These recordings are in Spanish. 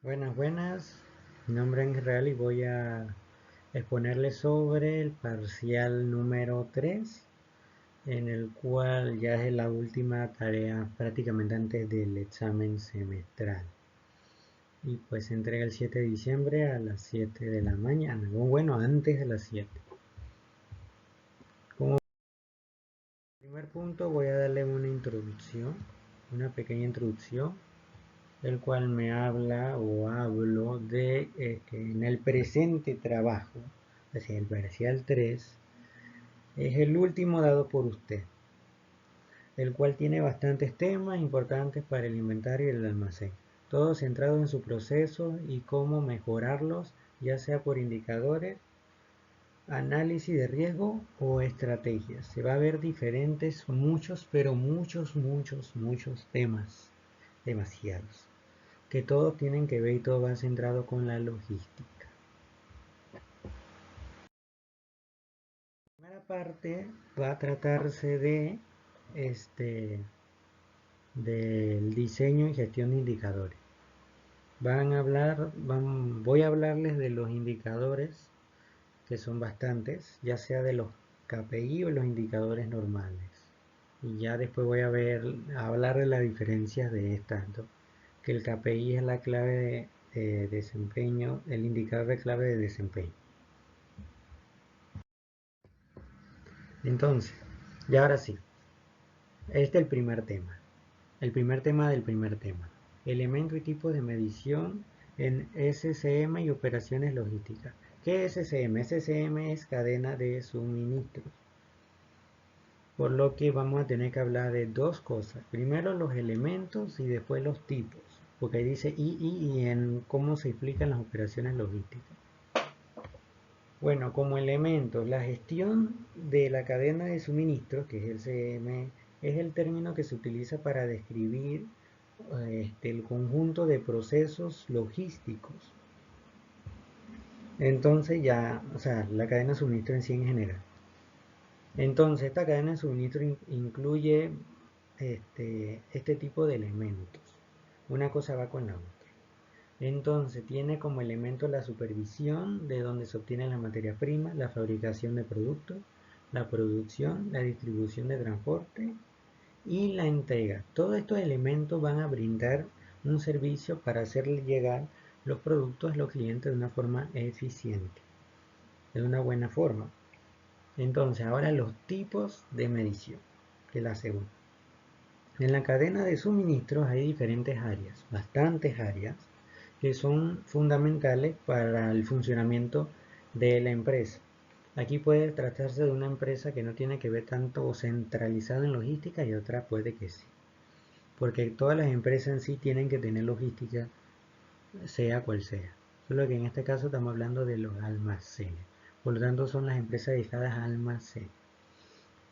Buenas, buenas. Mi nombre es Israel y voy a exponerles sobre el parcial número 3, en el cual ya es la última tarea prácticamente antes del examen semestral. Y pues se entrega el 7 de diciembre a las 7 de la mañana, o bueno, antes de las 7. Como primer punto voy a darle una introducción, una pequeña introducción el cual me habla o hablo de que en el presente trabajo, es decir, el parcial 3, es el último dado por usted, el cual tiene bastantes temas importantes para el inventario y el almacén, todos centrados en su proceso y cómo mejorarlos, ya sea por indicadores, análisis de riesgo o estrategias. Se va a ver diferentes, muchos, pero muchos temas, demasiados, que todos tienen que ver y todo va centrado con la logística. La primera parte va a tratarse de del diseño y gestión de indicadores. Voy a hablarles de los indicadores, que son bastantes, ya sea de los KPI o los indicadores normales. Y ya después voy a hablar de las diferencias de estas dos, que el KPI es la clave de desempeño, el indicador de clave de desempeño. Entonces, y ahora sí, este es el primer tema. El primer tema del primer tema. Elemento y tipos de medición en SCM y operaciones logísticas. ¿Qué es SCM? SCM es cadena de suministros. Por lo que vamos a tener que hablar de dos cosas. Primero los elementos y después los tipos. Porque ahí dice y en cómo se explican las operaciones logísticas. Bueno, como elementos, la gestión de la cadena de suministros, que es el CM, es el término que se utiliza para describir el conjunto de procesos logísticos. Entonces ya, o sea, la cadena de suministro en sí en general. Entonces esta cadena de suministro incluye este tipo de elementos. Una cosa va con la otra. Entonces tiene como elemento la supervisión de donde se obtiene la materia prima, la fabricación de productos, la producción, la distribución de transporte y la entrega. Todos estos elementos van a brindar un servicio para hacerle llegar los productos a los clientes de una forma eficiente, de una buena forma. Entonces ahora los tipos de medición, que es la segunda. En la cadena de suministros hay diferentes áreas, bastantes áreas, que son fundamentales para el funcionamiento de la empresa. Aquí puede tratarse de una empresa que no tiene que ver tanto centralizada en logística y otra puede que sí. Porque todas las empresas en sí tienen que tener logística, sea cual sea. Solo que en este caso estamos hablando de los almacenes. Por lo tanto son las empresas dedicadas a almacenes.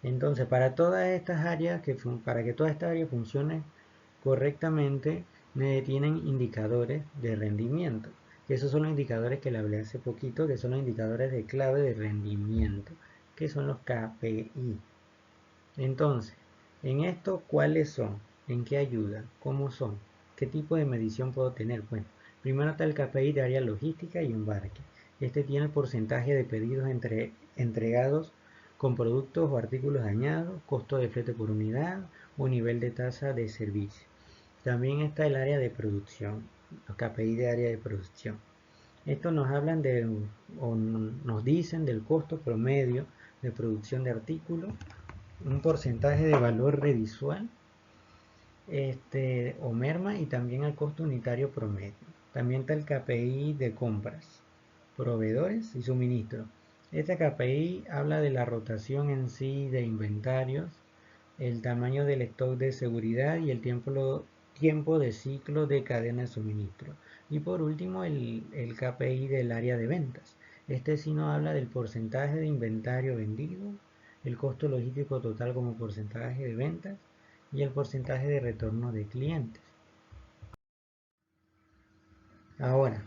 Entonces, para todas estas áreas, para que toda esta área funcione correctamente, tienen indicadores de rendimiento. Que esos son los indicadores que le hablé hace poquito, que son los indicadores de clave de rendimiento, que son los KPI. Entonces, en esto, ¿cuáles son? ¿En qué ayudan? ¿Cómo son? ¿Qué tipo de medición puedo tener? Bueno, primero está el KPI de área logística y embarque. Este tiene el porcentaje de pedidos entregados con productos o artículos dañados, costo de flete por unidad o nivel de tasa de servicio. También está el área de producción, los KPI de área de producción. Estos nos hablan o nos dicen del costo promedio de producción de artículos, un porcentaje de valor residual o merma y también el costo unitario promedio. También está el KPI de compras, proveedores y suministros. Este KPI habla de la rotación en sí de inventarios, el tamaño del stock de seguridad y el tiempo de ciclo de cadena de suministro. Y por último el KPI del área de ventas. Este sí nos habla del porcentaje de inventario vendido, el costo logístico total como porcentaje de ventas y el porcentaje de retorno de clientes. Ahora,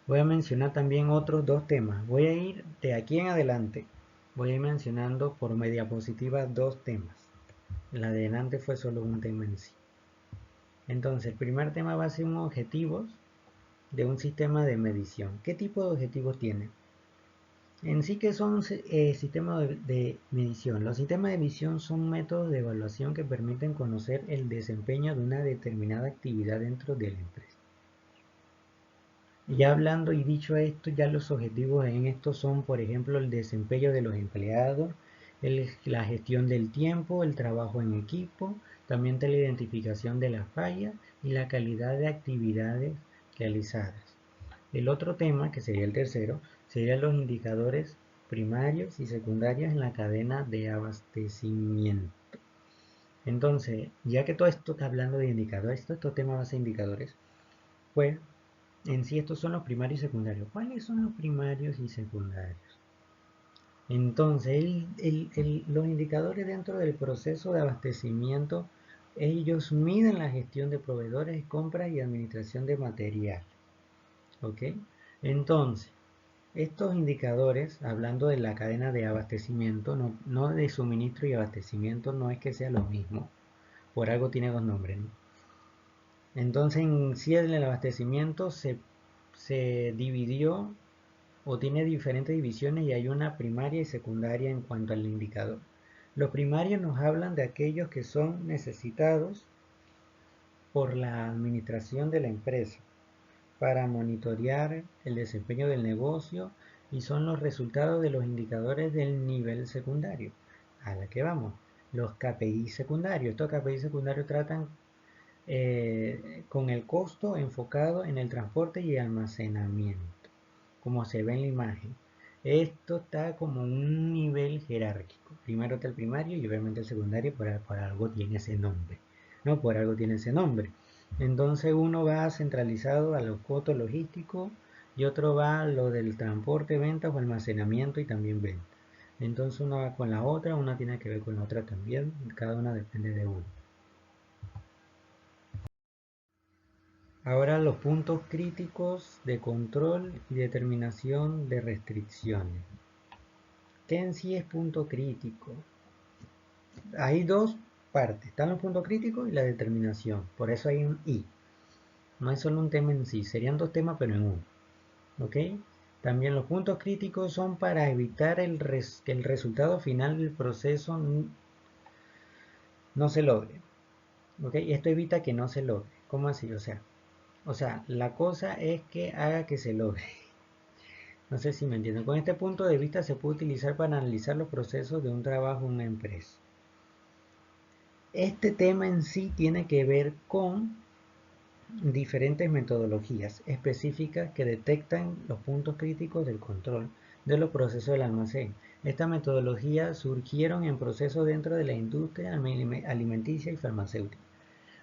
voy a mencionar también otros dos temas. Voy a ir de aquí en adelante, voy a ir mencionando por diapositiva dos temas. La de adelante fue solo un tema en sí. Entonces, el primer tema va a ser un objetivos de un sistema de medición. ¿Qué tipo de objetivos tiene? En sí, que son sistemas de medición. Los sistemas de medición son métodos de evaluación que permiten conocer el desempeño de una determinada actividad dentro de la empresa. Ya hablando y dicho esto, ya los objetivos en esto son, por ejemplo, el desempeño de los empleados, la gestión del tiempo, el trabajo en equipo, también la identificación de las fallas y la calidad de actividades realizadas. El otro tema, que sería el tercero, serían los indicadores primarios y secundarios en la cadena de abastecimiento. Entonces, ya que todo esto está hablando de indicadores, estos temas van a ser indicadores, pues en sí estos son los primarios y secundarios. ¿Cuáles son los primarios y secundarios? Entonces, los indicadores dentro del proceso de abastecimiento, ellos miden la gestión de proveedores, compras y administración de material. ¿Ok? Entonces, estos indicadores, hablando de la cadena de abastecimiento, no de suministro y abastecimiento, no es que sea lo mismo. Por algo tiene dos nombres, ¿no? Entonces, en sí el abastecimiento se dividió o tiene diferentes divisiones y hay una primaria y secundaria en cuanto al indicador. Los primarios nos hablan de aquellos que son necesitados por la administración de la empresa para monitorear el desempeño del negocio y son los resultados de los indicadores del nivel secundario. A la que vamos, los KPI secundarios. Estos KPI secundarios tratan con el costo enfocado en el transporte y almacenamiento, como se ve en la imagen. Esto está como un nivel jerárquico. Primero está el primario y obviamente el secundario, por algo tiene ese nombre. No, por algo tiene ese nombre. Entonces uno va centralizado a los costos logísticos y otro va a lo del transporte, ventas o almacenamiento y también venta. Entonces uno va con la otra, una tiene que ver con la otra también, cada una depende de uno. Ahora los puntos críticos de control y determinación de restricciones. ¿Qué en sí es punto crítico? Hay dos partes, están los puntos críticos y la determinación, por eso hay un I. No es solo un tema en sí, serían dos temas pero en uno. ¿Ok? También los puntos críticos son para evitar que el resultado final del proceso no se logre. ¿Ok? Esto evita que no se logre. ¿Cómo así? O sea, la cosa es que haga que se logre. No sé si me entienden. Con este punto de vista se puede utilizar para analizar los procesos de un trabajo en una empresa. Este tema en sí tiene que ver con diferentes metodologías específicas que detectan los puntos críticos del control de los procesos del almacén. Estas metodologías surgieron en procesos dentro de la industria alimenticia y farmacéutica.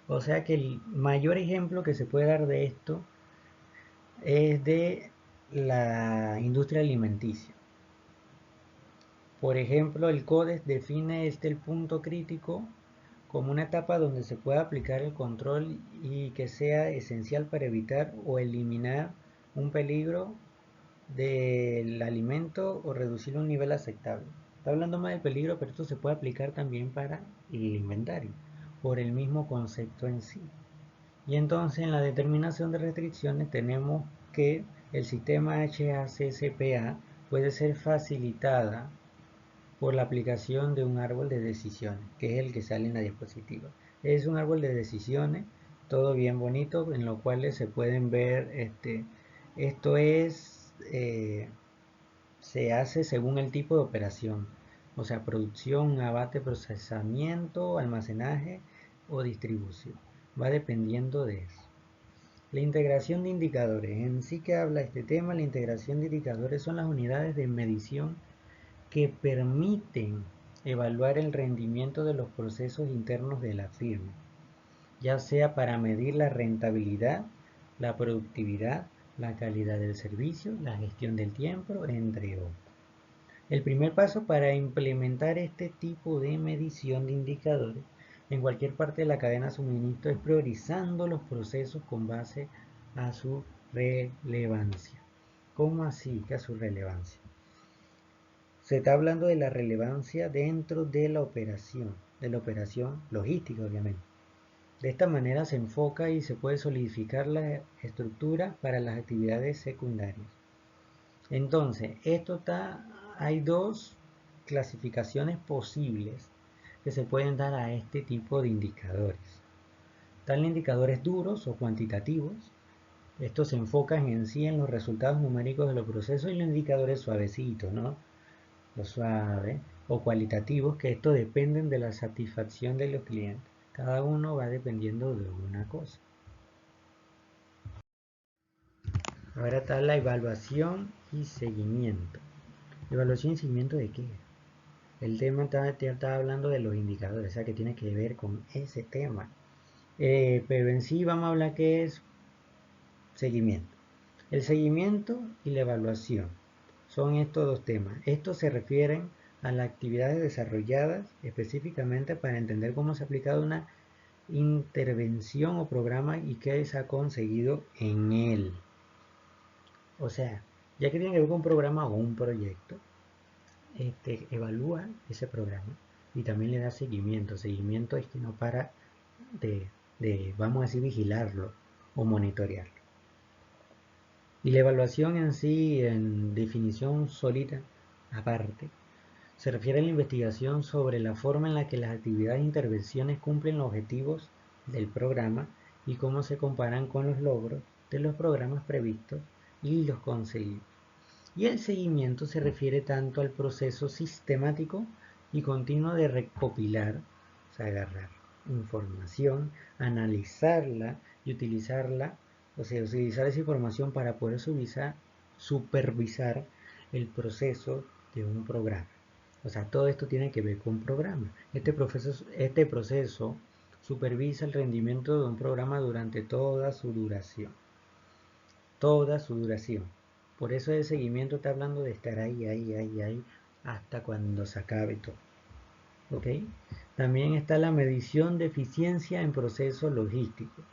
O sea que el mayor ejemplo que se puede dar de esto es de la industria alimenticia. Por ejemplo, el CODES define el punto crítico como una etapa donde se pueda aplicar el control y que sea esencial para evitar o eliminar un peligro del alimento o reducir un nivel aceptable. Está hablando más del peligro, pero esto se puede aplicar también para el inventario, por el mismo concepto en sí. Y entonces en la determinación de restricciones tenemos que el sistema HACCP puede ser facilitada por la aplicación de un árbol de decisiones, que es el que sale en la diapositiva. Es un árbol de decisiones, todo bien bonito, en lo cual se pueden ver, esto se hace según el tipo de operación, o sea, producción, abate, procesamiento, almacenaje o distribución. Va dependiendo de eso. La integración de indicadores. En sí que habla este tema, la integración de indicadores son las unidades de medición que permiten evaluar el rendimiento de los procesos internos de la firma, ya sea para medir la rentabilidad, la productividad, la calidad del servicio, la gestión del tiempo, entre otros. El primer paso para implementar este tipo de medición de indicadores en cualquier parte de la cadena de suministro es priorizando los procesos con base a su relevancia. ¿Cómo así que a su relevancia? Se está hablando de la relevancia dentro de la operación logística, obviamente. De esta manera se enfoca y se puede solidificar la estructura para las actividades secundarias. Entonces, hay dos clasificaciones posibles que se pueden dar a este tipo de indicadores. Están indicadores duros o cuantitativos. Estos se enfocan en sí en los resultados numéricos de los procesos, y los indicadores suavecitos, ¿no? Los suaves o cualitativos, que estos dependen de la satisfacción de los clientes. Cada uno va dependiendo de una cosa. Ahora está la evaluación y seguimiento. ¿Evaluación y seguimiento de qué? El tema está hablando de los indicadores, o sea que tiene que ver con ese tema. Pero en sí vamos a hablar qué es seguimiento. El seguimiento y la evaluación son estos dos temas. Estos se refieren a las actividades desarrolladas específicamente para entender cómo se ha aplicado una intervención o programa y qué se ha conseguido en él. O sea, ya que tiene que ver con un programa o un proyecto, evalúa ese programa y también le da seguimiento. Seguimiento es que no para vamos a decir, vigilarlo o monitorearlo. Y la evaluación en sí, en definición sólida, aparte, se refiere a la investigación sobre la forma en la que las actividades e intervenciones cumplen los objetivos del programa y cómo se comparan con los logros de los programas previstos y los conseguidos. Y el seguimiento se refiere tanto al proceso sistemático y continuo de recopilar, o sea, agarrar información, analizarla y utilizarla, o sea, utilizar esa información para poder supervisar el proceso de un programa. O sea, todo esto tiene que ver con programa. Este proceso supervisa el rendimiento de un programa durante toda su duración. Toda su duración. Por eso el seguimiento está hablando de estar ahí, hasta cuando se acabe todo. ¿Ok? También está la medición de eficiencia en procesos logísticos.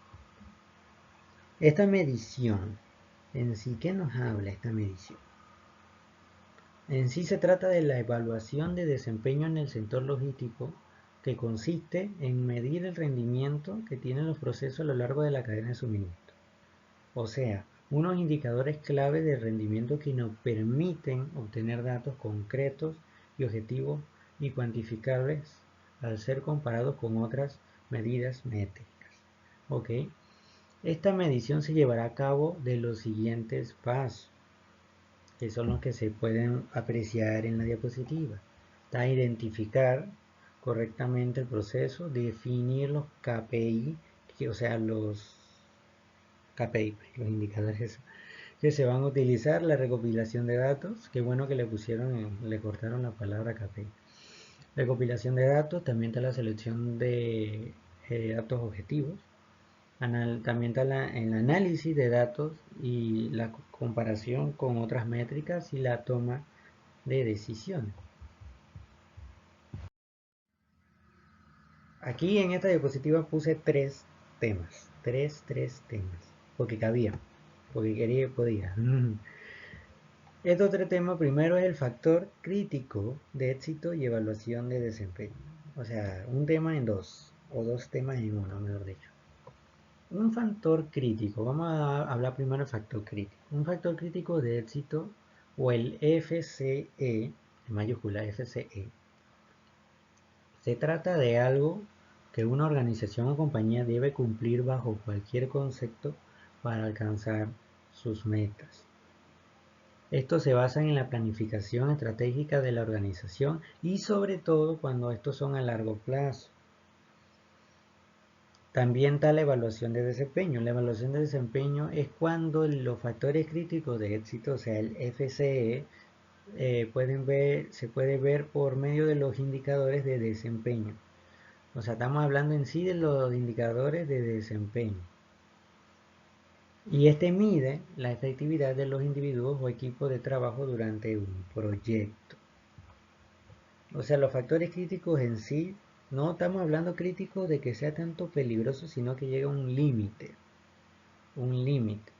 Esta medición, en sí, ¿qué nos habla esta medición? En sí se trata de la evaluación de desempeño en el sector logístico, que consiste en medir el rendimiento que tienen los procesos a lo largo de la cadena de suministro. O sea, unos indicadores clave de rendimiento que nos permiten obtener datos concretos y objetivos y cuantificables al ser comparados con otras medidas métricas. ¿Ok? Esta medición se llevará a cabo de los siguientes pasos, que son los que se pueden apreciar en la diapositiva. Está identificar correctamente el proceso, definir los KPI, o sea, los KPI, los indicadores que se van a utilizar, la recopilación de datos, qué bueno que le cortaron la palabra KPI. Recopilación de datos, también está la selección de datos objetivos, también está el análisis de datos y la comparación con otras métricas y la toma de decisiones. Aquí en esta diapositiva puse tres temas, tres temas, porque cabía, porque quería y podía. Estos tres temas, primero es el factor crítico de éxito y evaluación de desempeño. O sea, un tema en dos, o dos temas en uno, mejor dicho. Un factor crítico, vamos a hablar primero del factor crítico. Un factor crítico de éxito, o el FCE, en mayúscula FCE, se trata de algo que una organización o compañía debe cumplir bajo cualquier concepto para alcanzar sus metas. Esto se basa en la planificación estratégica de la organización y sobre todo cuando estos son a largo plazo. También está la evaluación de desempeño. La evaluación de desempeño es cuando los factores críticos de éxito, o sea, el FCE, se puede ver por medio de los indicadores de desempeño. O sea, estamos hablando en sí de los indicadores de desempeño. Y este mide la efectividad de los individuos o equipos de trabajo durante un proyecto. O sea, los factores críticos en sí, no estamos hablando críticos de que sea tanto peligroso, sino que llega a un límite. Un límite.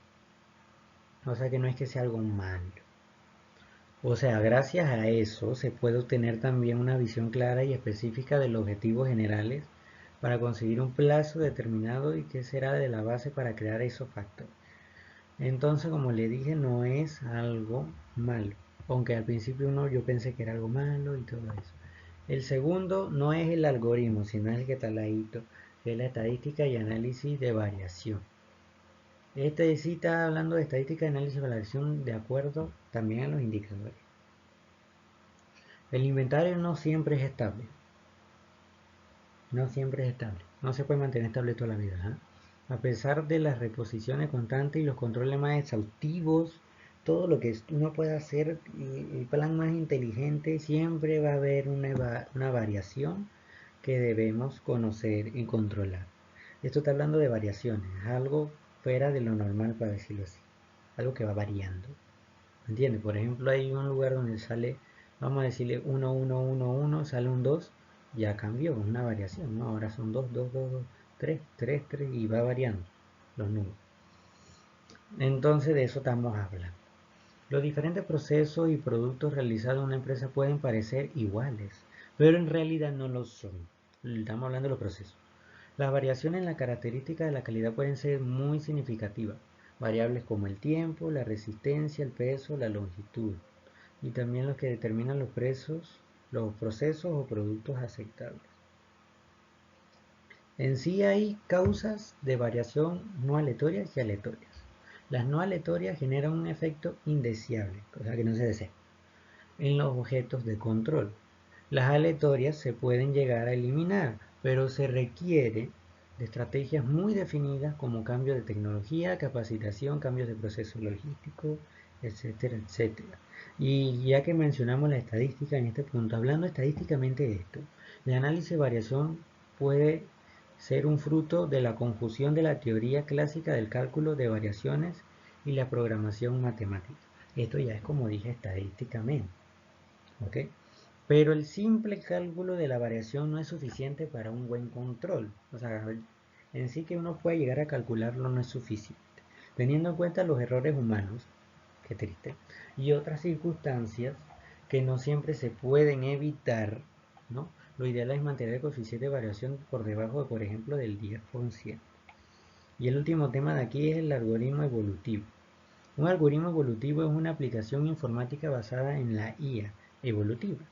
O sea, que no es que sea algo malo. O sea, gracias a eso se puede obtener también una visión clara y específica de los objetivos generales para conseguir un plazo determinado y qué será de la base para crear esos factores. Entonces, como le dije, no es algo malo, aunque al principio yo pensé que era algo malo y todo eso. El segundo no es el algoritmo, sino es el que está al ladito, que es la estadística y análisis de variación. Este sí está hablando de estadística y análisis de variación de acuerdo también a los indicadores. El inventario no siempre es estable. No siempre es estable. No se puede mantener estable toda la vida. A pesar de las reposiciones constantes y los controles más exhaustivos, todo lo que uno puede hacer, el plan más inteligente, siempre va a haber una variación que debemos conocer y controlar. Esto está hablando de variaciones, algo fuera de lo normal, para decirlo así, algo que va variando. ¿Entiendes? Por ejemplo, hay un lugar donde sale, vamos a decirle 1, 1, 1, 1, sale un 2, ya cambió, una variación, ¿no? Ahora son 2, 2, 2, 2, 3, 3, 3 y va variando los números. Entonces de eso estamos hablando. Los diferentes procesos y productos realizados en una empresa pueden parecer iguales, pero en realidad no lo son. Estamos hablando de los procesos. Las variaciones en la característica de la calidad pueden ser muy significativas. Variables como el tiempo, la resistencia, el peso, la longitud. Y también los que determinan los procesos o productos aceptables. En sí hay causas de variación no aleatorias y aleatorias. Las no aleatorias generan un efecto indeseable, cosa que no se desea, en los objetos de control. Las aleatorias se pueden llegar a eliminar, pero se requiere de estrategias muy definidas como cambio de tecnología, capacitación, cambios de proceso logístico, etcétera, etcétera. Y ya que mencionamos la estadística en este punto, hablando estadísticamente de esto, el análisis de variación puede ser un fruto de la confusión de la teoría clásica del cálculo de variaciones y la programación matemática. Esto ya es como dije estadísticamente. ¿Ok? Pero el simple cálculo de la variación no es suficiente para un buen control. O sea, en sí que uno pueda llegar a calcularlo no es suficiente. Teniendo en cuenta los errores humanos, qué triste, y otras circunstancias que no siempre se pueden evitar, ¿no? Lo ideal es mantener el coeficiente de variación por debajo, por ejemplo, del 10%. Y el último tema de aquí es el algoritmo evolutivo. Un algoritmo evolutivo es una aplicación informática basada en la IA evolutiva,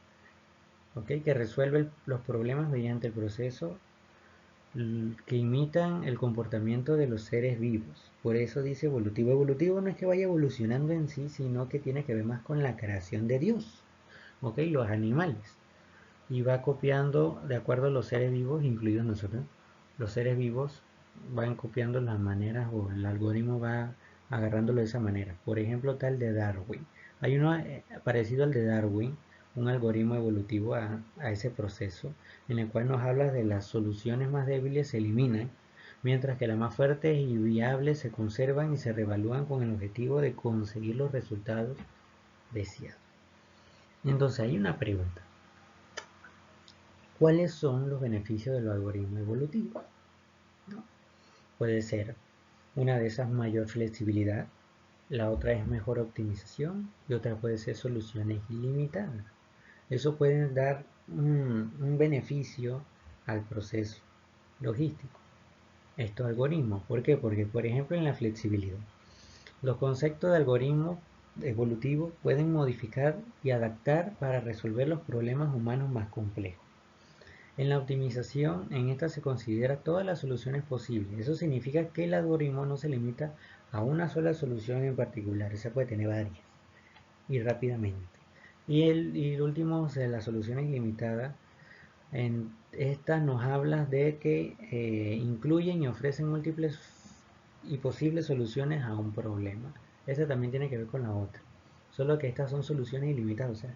¿ok? Que resuelve los problemas mediante el proceso que imitan el comportamiento de los seres vivos. Por eso dice evolutivo. Evolutivo no es que vaya evolucionando en sí, sino que tiene que ver más con la creación de Dios, ¿ok? Los animales. Y va copiando de acuerdo a los seres vivos, incluidos nosotros. Los seres vivos van copiando las maneras o el algoritmo va agarrándolo de esa manera. Por ejemplo, tal de Darwin. Hay uno parecido al de Darwin, un algoritmo evolutivo a ese proceso, en el cual nos habla de las soluciones más débiles se eliminan, mientras que las más fuertes y viables se conservan y se reevalúan con el objetivo de conseguir los resultados deseados. Entonces hay una pregunta. ¿Cuáles son los beneficios del algoritmo evolutivo? ¿No? Puede ser una de esas mayor flexibilidad, la otra es mejor optimización y otra puede ser soluciones ilimitadas. Eso puede dar un beneficio al proceso logístico. Estos algoritmos, ¿por qué? Porque por ejemplo en la flexibilidad, los conceptos de algoritmo evolutivo pueden modificar y adaptar para resolver los problemas humanos más complejos. En la optimización, en esta se considera todas las soluciones posibles. Eso significa que el algoritmo no se limita a una sola solución en particular, se puede tener varias y rápidamente. Y el último, de las soluciones ilimitadas, en esta nos habla de que incluyen y ofrecen múltiples y posibles soluciones a un problema. Esta también tiene que ver con la otra. Solo que estas son soluciones ilimitadas, o sea,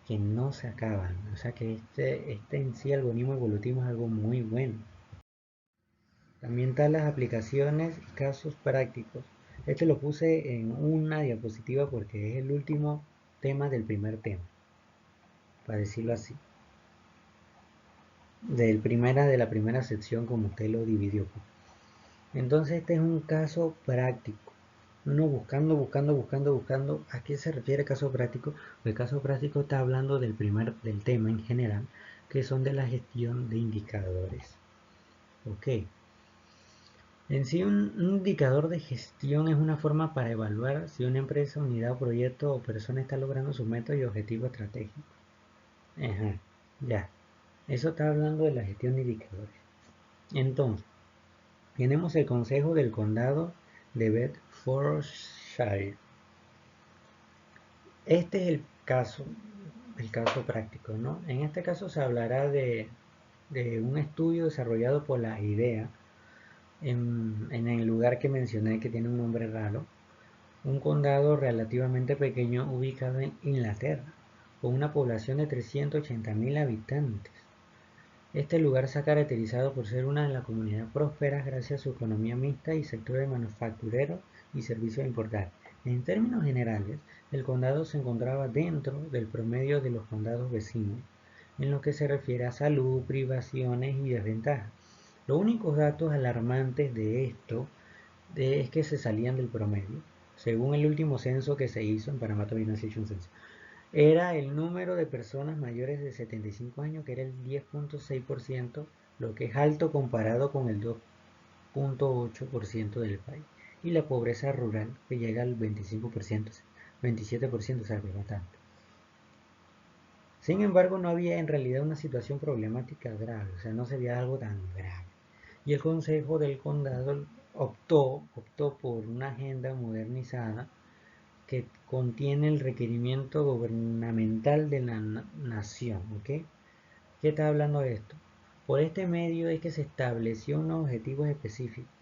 que no se acaban. O sea que este en sí algoritmo evolutivo es algo muy bueno. También están las aplicaciones y casos prácticos. Este lo puse en una diapositiva porque es el último tema del primer tema, para decirlo así. De la primera sección como usted lo dividió. Entonces este es un caso práctico. Uno buscando. ¿A qué se refiere caso práctico? El caso práctico está hablando del tema en general, que son de la gestión de indicadores. Ok. En sí, un indicador de gestión es una forma para evaluar si una empresa, unidad, proyecto o persona está logrando sus metas y objetivos estratégicos. Ajá, ya. Eso está hablando de la gestión de indicadores. Entonces, tenemos el Consejo del Condado de Bedfordshire. Este es el caso práctico, ¿no? En este caso se hablará de un estudio desarrollado por la IDEA en el lugar que mencioné que tiene un nombre raro, un condado relativamente pequeño ubicado en Inglaterra, con una población de 380.000 habitantes. Este lugar se ha caracterizado por ser una de las comunidades prósperas gracias a su economía mixta y sectores manufactureros y servicios importantes. En términos generales, el condado se encontraba dentro del promedio de los condados vecinos, en lo que se refiere a salud, privaciones y desventajas. Los únicos datos alarmantes de esto es que se salían del promedio. Según el último censo que se hizo en Panamá, también se hizo un censo, era el número de personas mayores de 75 años, que era el 10.6%, lo que es alto comparado con el 2.8% del país. Y la pobreza rural, que llega al 25%, 27%, o sea, que es bastante. Sin embargo, no había en realidad una situación problemática grave, o sea, no se veía algo tan grave. Y el Consejo del Condado optó por una agenda modernizada que contiene el requerimiento gubernamental de la nación. ¿Ok? ¿Qué está hablando de esto? Por este medio es que se estableció unos objetivos específicos.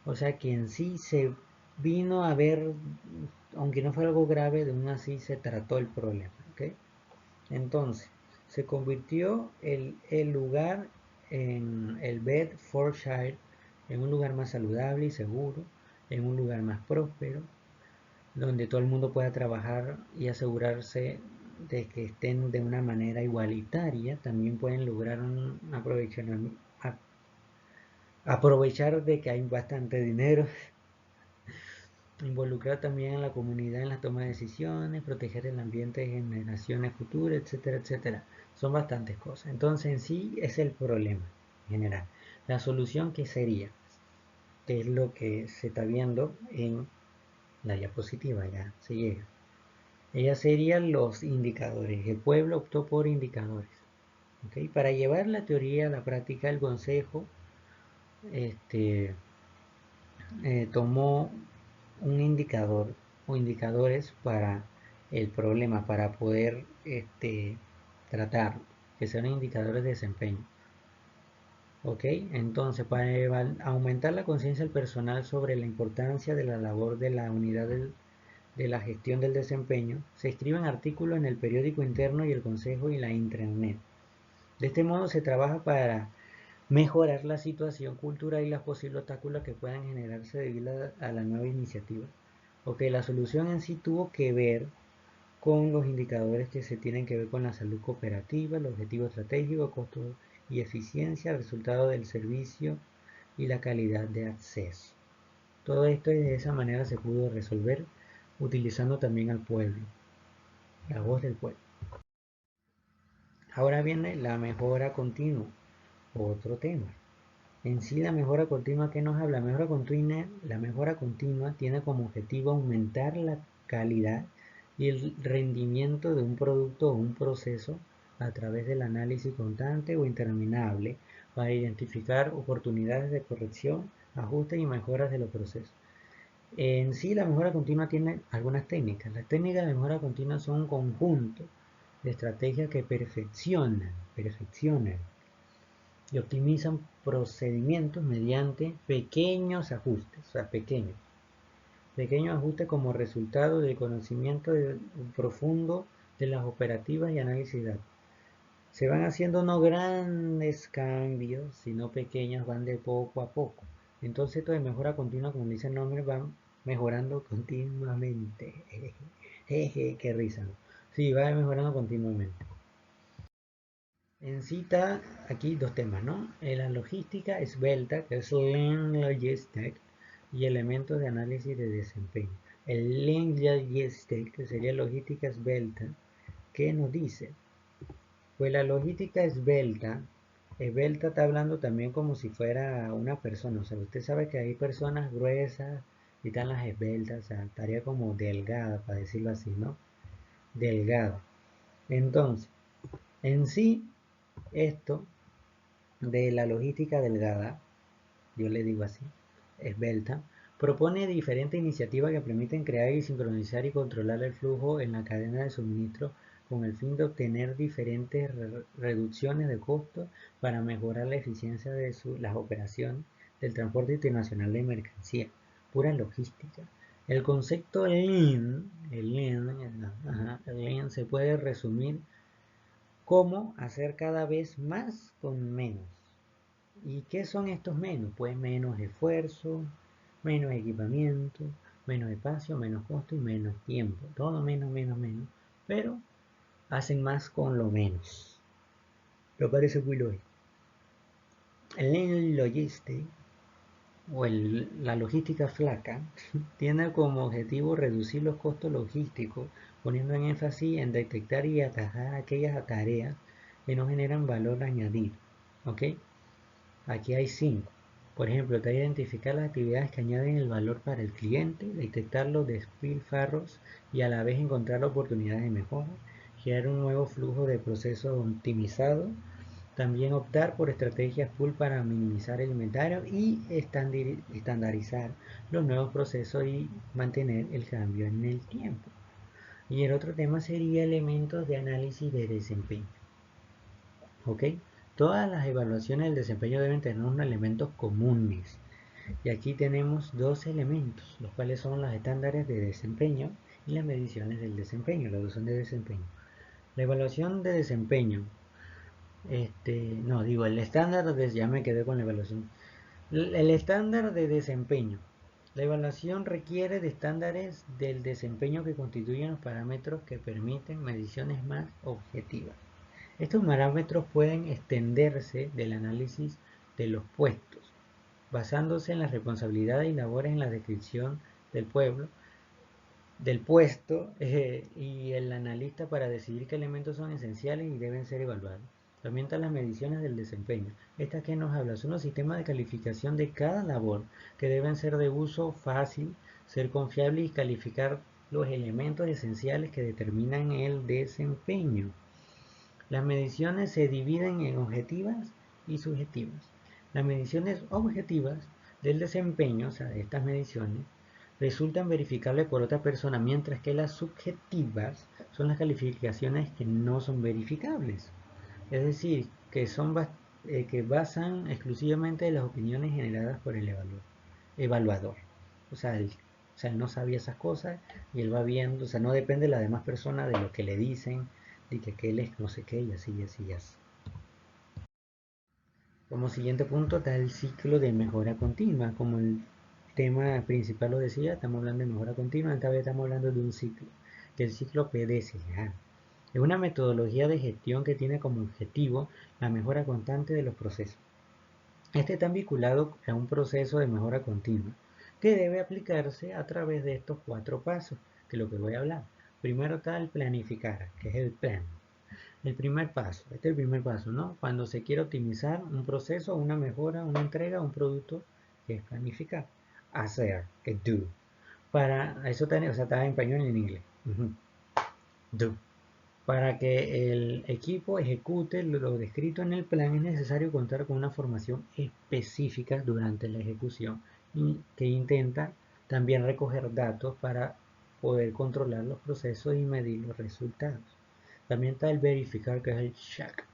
O sea que en sí se vino a ver, aunque no fue algo grave, de aún así se trató el problema. ¿Ok? Entonces, se convirtió el lugar en el Bedfordshire en un lugar más saludable y seguro, en un lugar más próspero, donde todo el mundo pueda trabajar y asegurarse de que estén de una manera igualitaria. También pueden lograr un aprovechar de que hay bastante dinero, involucrar también a la comunidad en la toma de decisiones, proteger el ambiente de generaciones futuras, etcétera, etcétera. Son bastantes cosas. Entonces en sí es el problema general. La solución que sería, que es lo que se está viendo en la diapositiva, ya se llega. Ellas serían los indicadores. El pueblo optó por indicadores. ¿Okay? Para llevar la teoría a la práctica, el Consejo este, tomó un indicador o indicadores para el problema, para poder tratarlo, que sean indicadores de desempeño. ¿Ok? Entonces, para aumentar la conciencia del personal sobre la importancia de la labor de la unidad de la gestión del desempeño, se escriben artículos en el periódico interno y el consejo y la intranet. De este modo se trabaja para mejorar la situación cultural y los posibles obstáculos que puedan generarse debido a la nueva iniciativa. Ok, la solución en sí tuvo que ver con los indicadores que se tienen que ver con la salud cooperativa, el objetivo estratégico, costo y eficiencia, el resultado del servicio y la calidad de acceso. Todo esto de esa manera se pudo resolver utilizando también al pueblo, la voz del pueblo. Ahora viene la mejora continua, otro tema. En sí la mejora continua, ¿qué nos habla? La mejora continua tiene como objetivo aumentar la calidad y el rendimiento de un producto o un proceso a través del análisis constante o interminable para identificar oportunidades de corrección, ajustes y mejoras de los procesos. En sí, la mejora continua tiene algunas técnicas. Las técnicas de mejora continua son un conjunto de estrategias que perfeccionan y optimizan procedimientos mediante pequeños ajustes, o sea, pequeños ajustes como resultado del conocimiento profundo de las operativas y análisis de datos. Se van haciendo no grandes cambios, sino pequeños, van de poco a poco. Entonces esto de mejora continua, como dice el nombre, van mejorando continuamente. Jeje, qué risa, ¿no? Sí, va mejorando continuamente. En cita aquí dos temas, ¿no? La logística esbelta, que es Lean Logistics, y elementos de análisis de desempeño. El Lean Logistics, que sería logística esbelta, ¿qué nos dice? Pues la logística esbelta Esbelta está hablando también como si fuera una persona. O sea, usted sabe que hay personas gruesas y están las esbeltas. O sea, estaría como delgada, para decirlo así, ¿no? Delgada. Entonces, en sí, esto de la logística delgada, yo le digo así, esbelta, propone diferentes iniciativas que permiten crear y sincronizar y controlar el flujo en la cadena de suministro con el fin de obtener diferentes reducciones de costos para mejorar la eficiencia de las operaciones del transporte internacional de mercancía, pura logística. El concepto Lean se puede resumir como hacer cada vez más con menos. ¿Y qué son estos menos? Pues menos esfuerzo, menos equipamiento, menos espacio, menos costo y menos tiempo. Todo menos, menos, menos. Pero hacen más con lo menos. Me parece muy lógico. El Lean Logistics o la logística flaca tiene como objetivo reducir los costos logísticos, poniendo en énfasis en detectar y atajar aquellas tareas que no generan valor añadido. ¿Ok? Aquí hay 5. Por ejemplo, te identificar las actividades que añaden el valor para el cliente, detectar los despilfarros y a la vez encontrar oportunidades de mejora, crear un nuevo flujo de procesos optimizado, también optar por estrategias pool para minimizar el inventario y estandarizar los nuevos procesos y mantener el cambio en el tiempo. Y el otro tema sería elementos de análisis de desempeño. ¿Ok? Todas las evaluaciones del desempeño deben tener unos elementos comunes. Y aquí tenemos dos elementos, los cuales son los estándares de desempeño y las mediciones del desempeño, la evaluación de desempeño. La evaluación de desempeño, el estándar de, ya me quedé con la evaluación. El estándar de desempeño. La evaluación requiere de estándares del desempeño que constituyen los parámetros que permiten mediciones más objetivas. Estos parámetros pueden extenderse del análisis de los puestos, basándose en las responsabilidades y labores en la descripción del puesto y el analista para decidir qué elementos son esenciales y deben ser evaluados. También están las mediciones del desempeño. Esta que nos habla son los sistemas de calificación de cada labor que deben ser de uso fácil, ser confiables y calificar los elementos esenciales que determinan el desempeño. Las mediciones se dividen en objetivas y subjetivas. Las mediciones objetivas del desempeño, o sea, de estas mediciones, resultan verificables por otra persona, mientras que las subjetivas son las calificaciones que no son verificables. Es decir, que basan exclusivamente en las opiniones generadas por el evaluador. O sea, él no sabía esas cosas y él va viendo, o sea, no depende de la demás persona de lo que le dicen, de que él es no sé qué y así, y así, y así. Como siguiente punto está el ciclo de mejora continua. Como el tema principal lo decía, estamos hablando de mejora continua, esta vez estamos hablando de un ciclo, que es el ciclo PDCA. Es una metodología de gestión que tiene como objetivo la mejora constante de los procesos. Este está vinculado a un proceso de mejora continua que debe aplicarse a través de estos 4 pasos, que es lo que voy a hablar. Primero está el planificar, que es el plan. El primer paso, este es el primer paso, ¿no? Cuando se quiere optimizar un proceso, una mejora, una entrega, un producto, que es planificar. Hacer, que es do. Para eso está, o sea, está en español y en inglés. Do. Para que el equipo ejecute lo descrito en el plan es necesario contar con una formación específica durante la ejecución y que intenta también recoger datos para poder controlar los procesos y medir los resultados. También está el verificar, que es el check.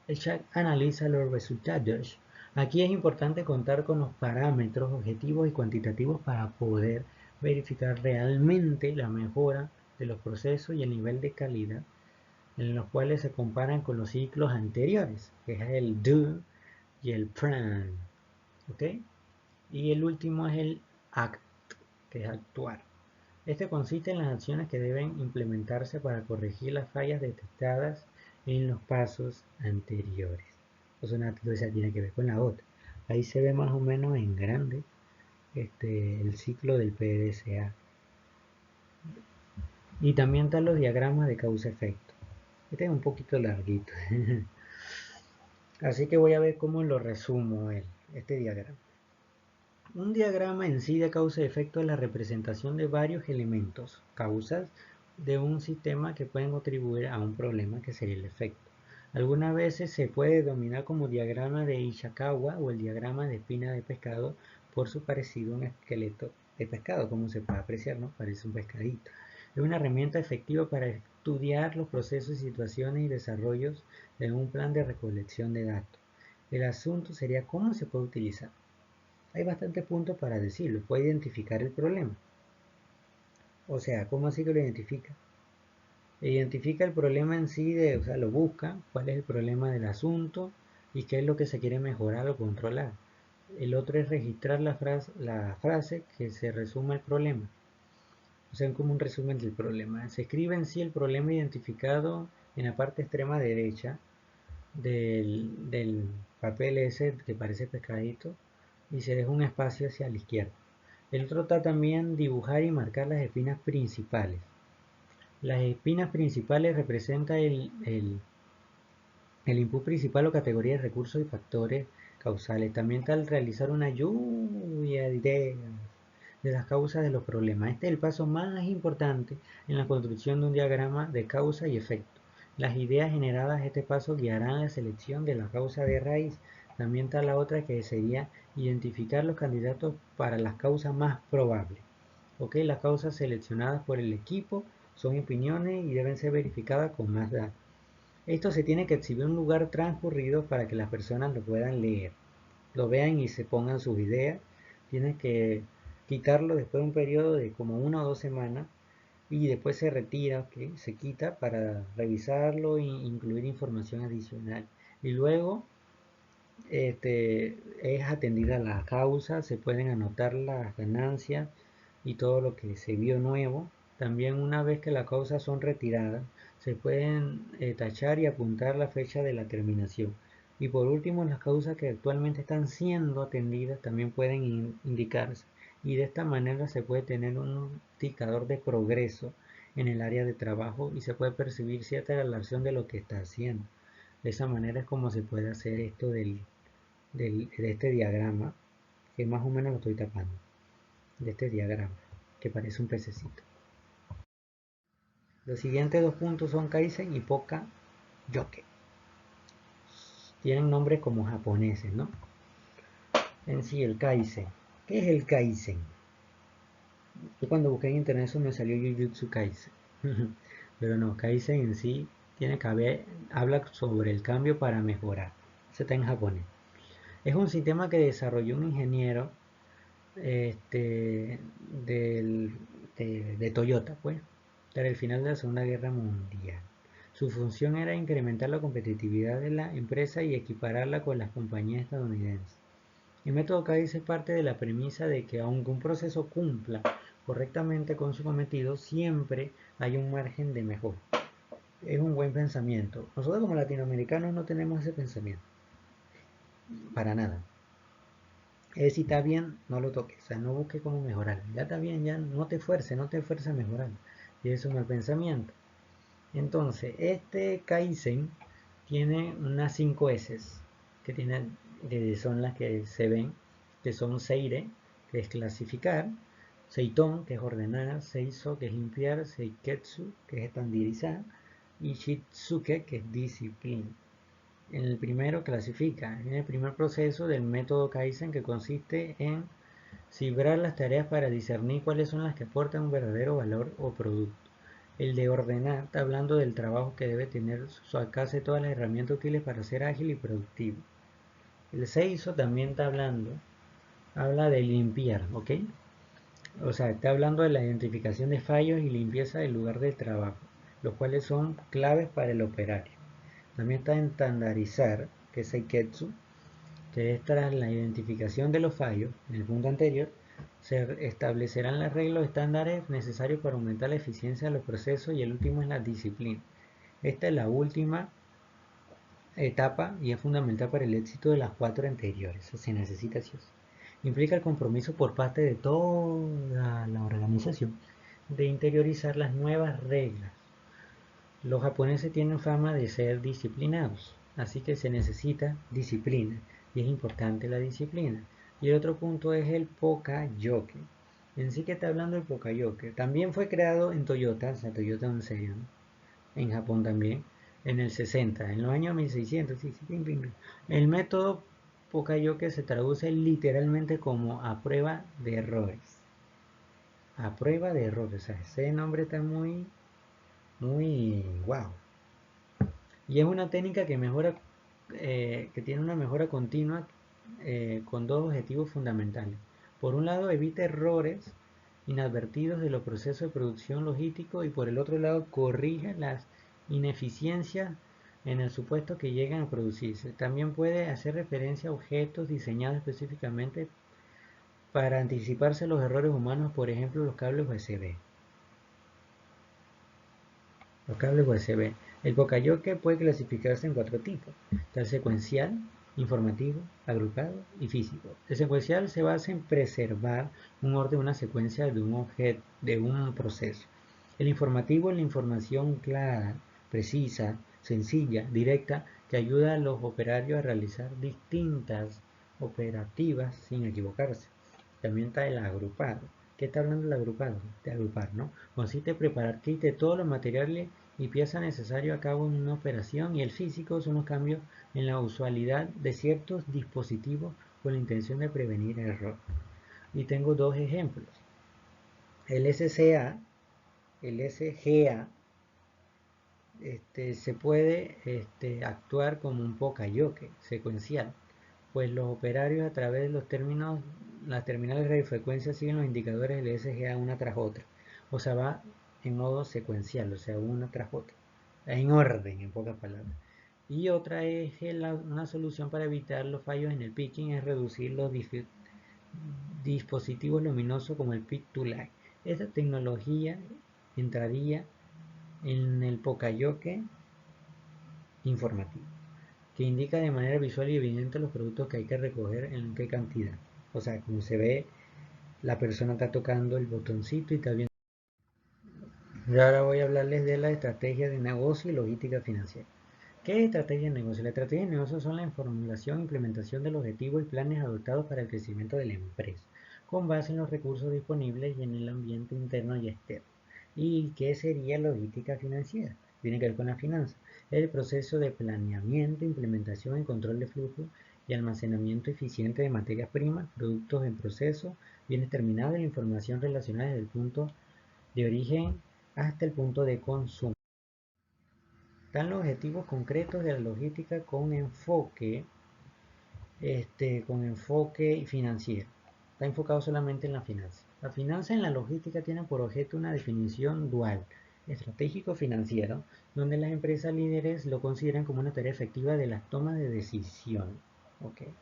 El check analiza los resultados. Aquí es importante contar con los parámetros objetivos y cuantitativos para poder verificar realmente la mejora de los procesos y el nivel de calidad en los cuales se comparan con los ciclos anteriores, que es el do y el plan. ¿Ok? Y el último es el act, que es actuar. Este consiste en las acciones que deben implementarse para corregir las fallas detectadas en los pasos anteriores. Pues una cosa tiene que ver con la otra. Ahí se ve más o menos en grande el ciclo del PDCA. Y también están los diagramas de causa-efecto. Este es un poquito larguito. Así que voy a ver cómo lo resumo este diagrama. Un diagrama en sí de causa y efecto es la representación de varios elementos, causas de un sistema que pueden contribuir a un problema que sería el efecto. Algunas veces se puede denominar como diagrama de Ishikawa o el diagrama de espina de pescado por su parecido a un esqueleto de pescado, como se puede apreciar, ¿no? Parece un pescadito. Es una herramienta efectiva para estudiar los procesos, situaciones y desarrollos de un plan de recolección de datos. El asunto sería cómo se puede utilizar. Hay bastantes puntos para decirlo. Puede identificar el problema. O sea, ¿cómo así que lo identifica? Identifica el problema en sí, o sea, lo busca, cuál es el problema del asunto y qué es lo que se quiere mejorar o controlar. El otro es registrar la frase que se resuma el problema. O sea, como un resumen del problema. Se escribe en sí el problema identificado en la parte extrema derecha del papel ese que parece pescadito y se deja un espacio hacia la izquierda. El otro está también dibujar y marcar las espinas principales. Las espinas principales representan el input principal o categoría de recursos y factores causales. También está el realizar una lluvia de ideas de las causas de los problemas. Este es el paso más importante en la construcción de un diagrama de causa y efecto. Las ideas generadas este paso guiarán la selección de la causa de raíz. También está la otra que sería identificar los candidatos para las causas más probables. ¿Ok? Las causas seleccionadas por el equipo son opiniones y deben ser verificadas con más datos. Esto se tiene que exhibir en un lugar transcurrido para que las personas lo puedan leer, lo vean y se pongan sus ideas. Tienes que quitarlo después de un periodo de como 1 o 2 semanas y después se retira, ¿okay? Se quita para revisarlo e incluir información adicional. Y luego es atendida la causa, se pueden anotar las ganancias y todo lo que se vio nuevo. También una vez que las causas son retiradas, se pueden tachar y apuntar la fecha de la terminación. Y por último, las causas que actualmente están siendo atendidas también pueden indicarse. Y de esta manera se puede tener un indicador de progreso en el área de trabajo y se puede percibir cierta relación de lo que está haciendo. De esa manera es como se puede hacer esto de este diagrama, que más o menos lo estoy tapando, de este diagrama, que parece un pececito. Los siguientes dos puntos son Kaizen y Poka Yoke. Tienen nombres como japoneses, ¿no? En sí, el Kaizen. ¿Qué es el Kaizen? Yo cuando busqué en internet eso me salió Jujutsu Kaisen. Pero no, Kaizen en sí habla sobre el cambio para mejorar. Eso está en japonés. Es un sistema que desarrolló un ingeniero este, de Toyota, pues, tras el final de la Segunda Guerra Mundial. Su función era incrementar la competitividad de la empresa y equipararla con las compañías estadounidenses. El método CAIS es parte de la premisa de que aunque un proceso cumpla correctamente con su cometido, siempre hay un margen de mejora. Es un buen pensamiento. Nosotros como latinoamericanos no tenemos ese pensamiento, para nada. Si está bien, no lo toques, o sea, no busques cómo mejorar. Ya está bien, ya no te esfuerces a mejorar. Y es un mal pensamiento. Entonces, este Kaizen tiene unas 5 S que son las que se ven, que son Seire, que es clasificar, Seiton, que es ordenar, Seiso, que es limpiar, Seiketsu, que es estandarizar, y Shitsuke, que es disciplina. En el primero clasifica, en el primer proceso del método Kaizen, que consiste en cifrar las tareas para discernir cuáles son las que aportan un verdadero valor o producto. El de ordenar está hablando del trabajo que debe tener su alcance todas las herramientas útiles para ser ágil y productivo. El seiso también habla de limpiar, ¿ok? O sea, está hablando de la identificación de fallos y limpieza del lugar del trabajo, los cuales son claves para el operario. También está estandarizar, que es Seiketsu, que es tras la identificación de los fallos, en el punto anterior, se establecerán las reglas o estándares necesarios para aumentar la eficiencia de los procesos y el último es la disciplina. Esta es la última etapa y es fundamental para el éxito de las 4 anteriores. Se necesita así. Implica el compromiso por parte de toda la organización de interiorizar las nuevas reglas. Los japoneses tienen fama de ser disciplinados. Así que se necesita disciplina y es importante la disciplina. Y el otro punto es el Poka-yoke. En sí que está hablando del Poka-yoke. También fue creado en Toyota, o sea, Toyota es un sello, ¿no? En Japón también, en el 60, en los años 1600. Sí, sí, pim, pim, pim. El método Poka-yoke se traduce literalmente como a prueba de errores. A prueba de errores. O sea, ese nombre está muy, muy wow. Y es una técnica que mejora, que tiene una mejora continua con dos objetivos fundamentales. Por un lado, evita errores inadvertidos de los procesos de producción logístico y por el otro lado, corrige las ineficiencias en el supuesto que llegan a producirse. También puede hacer referencia a objetos diseñados específicamente para anticiparse a los errores humanos, por ejemplo, los cables USB. Los cables USB. El Poka-yoke puede clasificarse en cuatro tipos. Está el secuencial, informativo, agrupado y físico. El secuencial se basa en preservar un orden, una secuencia de un objeto, de un proceso. El informativo es la información clara, precisa, sencilla, directa, que ayuda a los operarios a realizar distintas operativas sin equivocarse. También está el agrupado. ¿Qué está hablando del agrupado? De agrupar, ¿no? Consiste en preparar kits de todos los materiales y piezas necesarias a cabo en una operación, y el físico son los cambios en la usualidad de ciertos dispositivos con la intención de prevenir error. Y tengo dos ejemplos. El SCA, el SGA, se puede actuar como un Poka-yoke secuencial, pues los operarios a través de las terminales de radiofrecuencia siguen los indicadores del SGA una tras otra. O sea, va en modo secuencial, o sea, una tras otra. En orden, en pocas palabras. Y otra es que una solución para evitar los fallos en el pitching es reducir los dispositivos luminosos como el Pick to Light. Esta tecnología entraría en el Poka-yoke informativo, que indica de manera visual y evidente los productos que hay que recoger en qué cantidad. O sea, como se ve, la persona está tocando el botoncito y está viendo. Y ahora voy a hablarles de la estrategia de negocio y logística financiera. ¿Qué es estrategia de negocio? La estrategia de negocio son la formulación e implementación de los objetivos y planes adoptados para el crecimiento de la empresa, con base en los recursos disponibles y en el ambiente interno y externo. ¿Y qué sería logística financiera? Tiene que ver con la finanza. El proceso de planeamiento, implementación y control de flujo y almacenamiento eficiente de materias primas, productos en proceso, bienes terminados y la información relacionada desde el punto de origen hasta el punto de consumo. Están los objetivos concretos de la logística con enfoque financiero. Está enfocado solamente en la finanza. La finanza en la logística tiene por objeto una definición dual, estratégico-financiero, donde las empresas líderes lo consideran como una tarea efectiva de la toma de decisión. ¿Okay?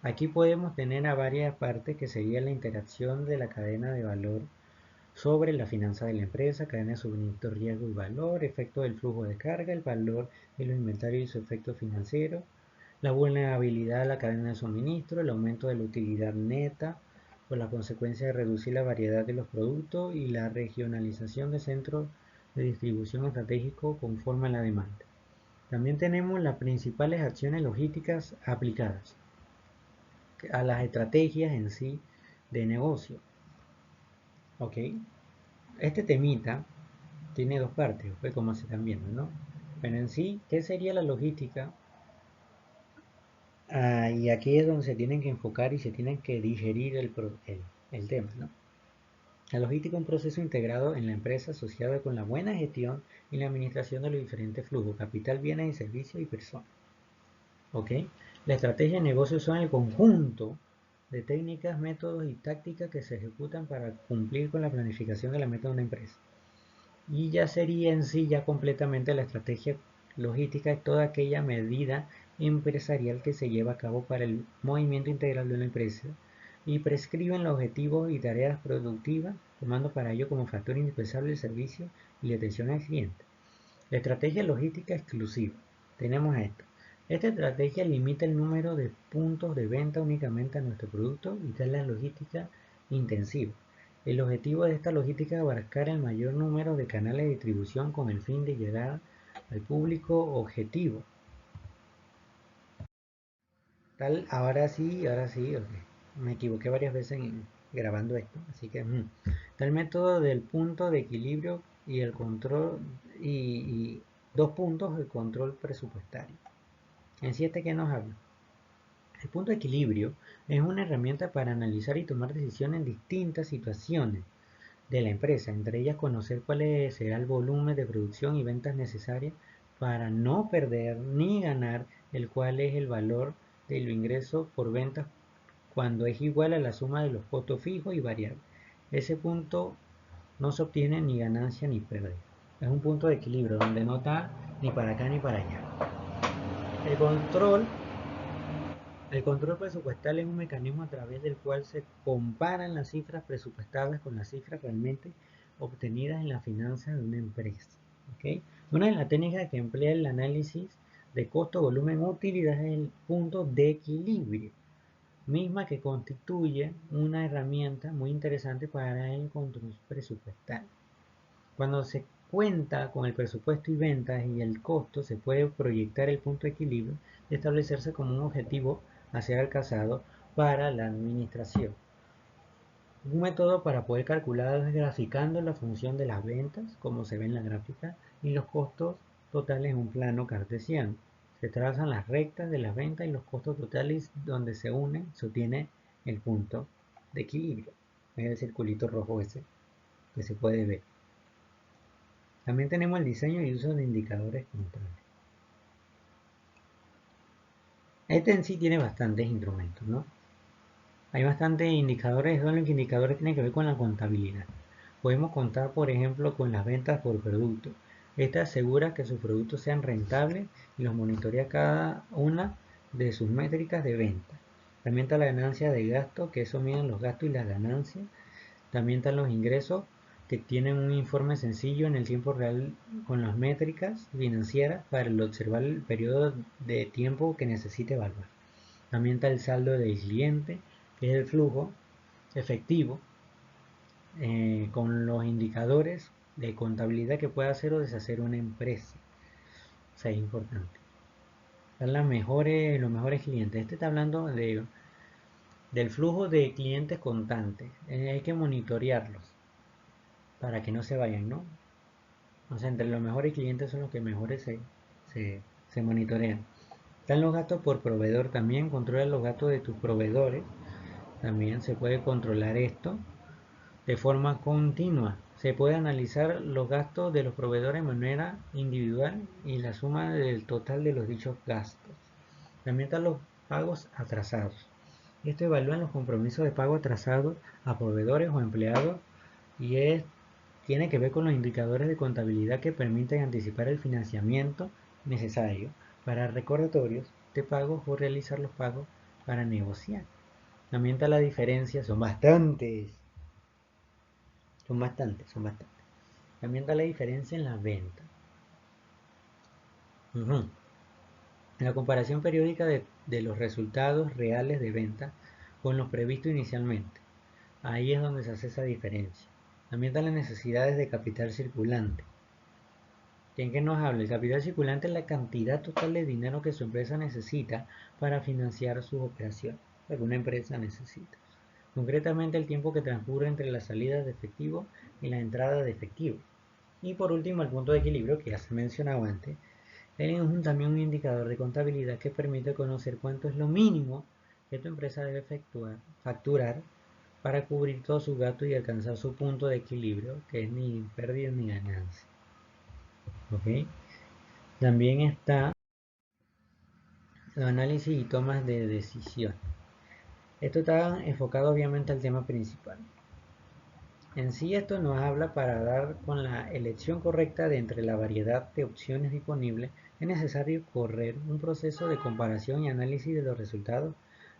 Aquí podemos tener a varias partes que sería la interacción de la cadena de valor sobre la finanza de la empresa, cadena de suministro, riesgo y valor, efecto del flujo de carga, el valor de los inventarios y su efecto financiero, la vulnerabilidad de la cadena de suministro, el aumento de la utilidad neta, por la consecuencia de reducir la variedad de los productos y la regionalización de centros de distribución estratégico conforme a la demanda. También tenemos las principales acciones logísticas aplicadas a las estrategias en sí de negocio. ¿Ok? Este temita tiene dos partes, pues como se están viendo, ¿no? Pero en sí, ¿qué sería la logística? Y aquí es donde se tienen que enfocar y se tienen que digerir el tema, ¿no? La logística es un proceso integrado en la empresa asociado con la buena gestión y la administración de los diferentes flujos, capital, bienes y servicios y personas. ¿Ok? La estrategia de negocio son el conjunto de técnicas, métodos y tácticas que se ejecutan para cumplir con la planificación de la meta de una empresa. Y ya sería en sí ya completamente la estrategia logística es toda aquella medida empresarial que se lleva a cabo para el movimiento integral de una empresa y prescriben los objetivos y tareas productivas, tomando para ello como factor indispensable el servicio y la atención al cliente. La estrategia logística exclusiva. Tenemos esto. Esta estrategia limita el número de puntos de venta únicamente a nuestro producto y tal la logística intensiva. El objetivo de esta logística es abarcar el mayor número de canales de distribución con el fin de llegar al público objetivo. Ahora sí, ok. Me equivoqué varias veces grabando esto, así que está el método del punto de equilibrio y el control y dos puntos el control presupuestario. En sí, ¿este qué nos habla? El punto de equilibrio es una herramienta para analizar y tomar decisiones en distintas situaciones de la empresa, entre ellas conocer cuál será el volumen de producción y ventas necesarias para no perder ni ganar, el cual es el valor del ingreso por ventas cuando es igual a la suma de los costos fijos y variables. Ese punto no se obtiene ni ganancia ni pérdida. Es un punto de equilibrio donde no está ni para acá ni para allá. El control El control presupuestal es un mecanismo a través del cual se comparan las cifras presupuestadas con las cifras realmente obtenidas en la finanza de una empresa. ¿Okay? Una de las técnicas que emplea el análisis de costo, volumen, utilidad es el punto de equilibrio, misma que constituye una herramienta muy interesante para el control presupuestal. Cuando se cuenta con el presupuesto y ventas y el costo, se puede proyectar el punto de equilibrio y establecerse como un objetivo a ser alcanzado para la administración. Un método para poder calcular es graficando la función de las ventas, como se ve en la gráfica, y los costos totales en un plano cartesiano. Se trazan las rectas de las ventas y los costos totales donde se unen, se obtiene el punto de equilibrio. Es el circulito rojo ese que se puede ver. También tenemos el diseño y uso de indicadores contables. Este en sí tiene bastantes instrumentos, ¿no? Hay bastantes indicadores, son los indicadores que tienen que ver con la contabilidad. Podemos contar, por ejemplo, con las ventas por producto. Esta asegura que sus productos sean rentables y los monitorea cada una de sus métricas de venta. También está la ganancia de gasto, que eso miden los gastos y las ganancias. También están los ingresos, que tienen un informe sencillo en el tiempo real con las métricas financieras para observar el periodo de tiempo que necesite evaluar. También está el saldo del cliente, que es el flujo efectivo con los indicadores de contabilidad que puede hacer o deshacer una empresa. O sea, es importante. Están los mejores clientes. Este está hablando del flujo de clientes constantes. Hay que monitorearlos para que no se vayan, ¿no? O sea, entre los mejores clientes son los que mejores se monitorean. Están los gastos por proveedor también. Controla los gastos de tus proveedores. También se puede controlar esto de forma continua. Se puede analizar los gastos de los proveedores de manera individual y la suma del total de los dichos gastos. También están los pagos atrasados. Esto evalúa los compromisos de pago atrasados a proveedores o empleados y tiene que ver con los indicadores de contabilidad que permiten anticipar el financiamiento necesario para recordatorios de pagos o realizar los pagos para negociar. También está la diferencia, son bastantes. También está la diferencia en las ventas. La comparación periódica de los resultados reales de venta con los previstos inicialmente. Ahí es donde se hace esa diferencia. También están las necesidades de capital circulante. ¿En qué nos habla? El capital circulante es la cantidad total de dinero que su empresa necesita para financiar sus operaciones. Alguna empresa necesita. Concretamente el tiempo que transcurre entre las salidas de efectivo y la entrada de efectivo. Y por último el punto de equilibrio que ya se mencionaba antes. Es también un indicador de contabilidad que permite conocer cuánto es lo mínimo que tu empresa debe facturar para cubrir todos sus gastos y alcanzar su punto de equilibrio, que es ni pérdida ni ganancia. ¿Okay? También está el análisis y tomas de decisión. Esto está enfocado obviamente al tema principal. En sí esto nos habla para dar con la elección correcta de entre la variedad de opciones disponibles. Es necesario correr un proceso de comparación y análisis de los resultados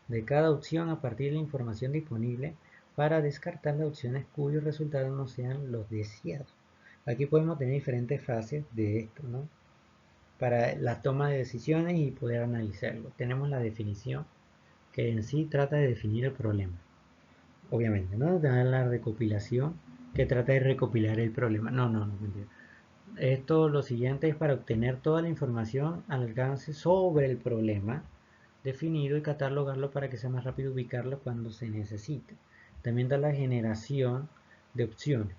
de cada opción a partir de la información disponible para descartar las opciones cuyos resultados no sean los deseados. Aquí podemos tener diferentes fases de esto, ¿no? Para la toma de decisiones y poder analizarlo. Tenemos la definición, que en sí trata de definir el problema. Obviamente, ¿no? La recopilación, que trata de recopilar el problema. No, mentira. Esto lo siguiente es para obtener toda la información al alcance sobre el problema definido y catalogarlo para que sea más rápido ubicarlo cuando se necesite. También da la generación de opciones.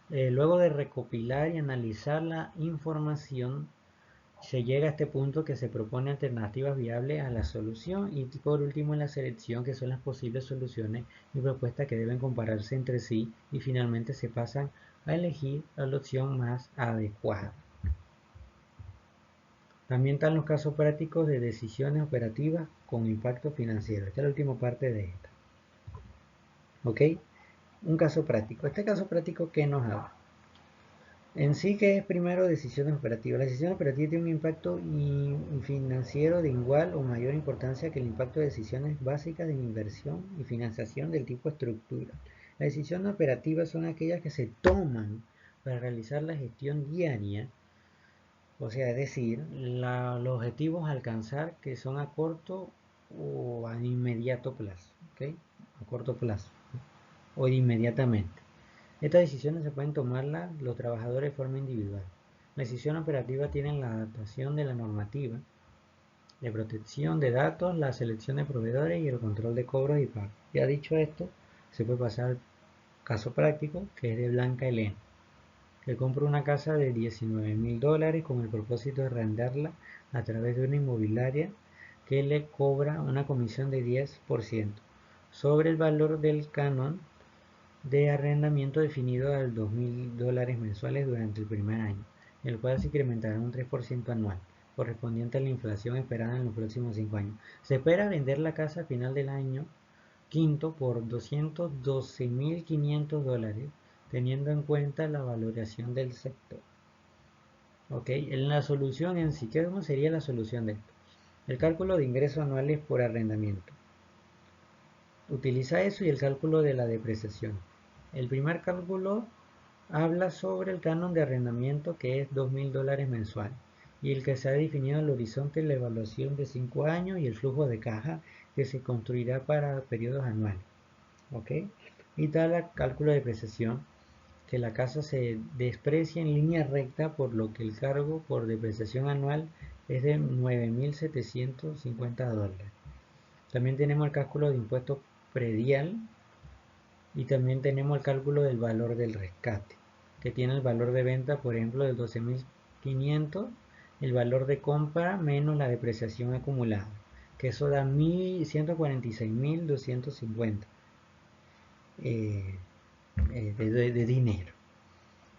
Luego de recopilar y analizar la información, se llega a este punto que se propone alternativas viables a la solución y por último la selección, que son las posibles soluciones y propuestas que deben compararse entre sí, y finalmente se pasan a elegir la opción más adecuada. También están los casos prácticos de decisiones operativas con impacto financiero. Esta es la última parte de esta. ¿Ok? Un caso práctico. Este caso práctico, ¿qué nos habla? En sí, que es primero decisiones operativas. La decisión operativa tiene un impacto financiero de igual o mayor importancia que el impacto de decisiones básicas de inversión y financiación del tipo estructura. Las decisiones operativas son aquellas que se toman para realizar la gestión diaria, o sea, es decir, los objetivos a alcanzar que son a corto o a inmediato plazo, ¿ok? A corto plazo o inmediatamente. Estas decisiones se pueden tomarlas los trabajadores de forma individual. La decisión operativa tiene la adaptación de la normativa de protección de datos, la selección de proveedores y el control de cobros y pagos. Ya dicho esto, se puede pasar al caso práctico, que es de Blanca Elena, que compra una casa de $19.000 con el propósito de arrendarla a través de una inmobiliaria que le cobra una comisión de 10% sobre el valor del canon de arrendamiento definido al $2.000 mensuales durante el primer año, el cual se incrementará un 3% anual, correspondiente a la inflación esperada en los próximos 5 años. Se espera vender la casa a final del año quinto por $212.500, teniendo en cuenta la valoración del sector. Ok, en la solución en sí, ¿cómo sería la solución de esto? El cálculo de ingresos anuales por arrendamiento. Utiliza eso y el cálculo de la depreciación. El primer cálculo habla sobre el canon de arrendamiento, que es $2.000 mensual, y el que se ha definido el horizonte de la evaluación de 5 años y el flujo de caja que se construirá para periodos anuales. ¿Ok? Y tal el cálculo de depreciación, que la casa se desprecia en línea recta, por lo que el cargo por depreciación anual es de $9.750. También tenemos el cálculo de impuesto predial y también tenemos el cálculo del valor del rescate, que tiene el valor de venta, por ejemplo, de 12.500, el valor de compra menos la depreciación acumulada, que eso da 146.250 de dinero.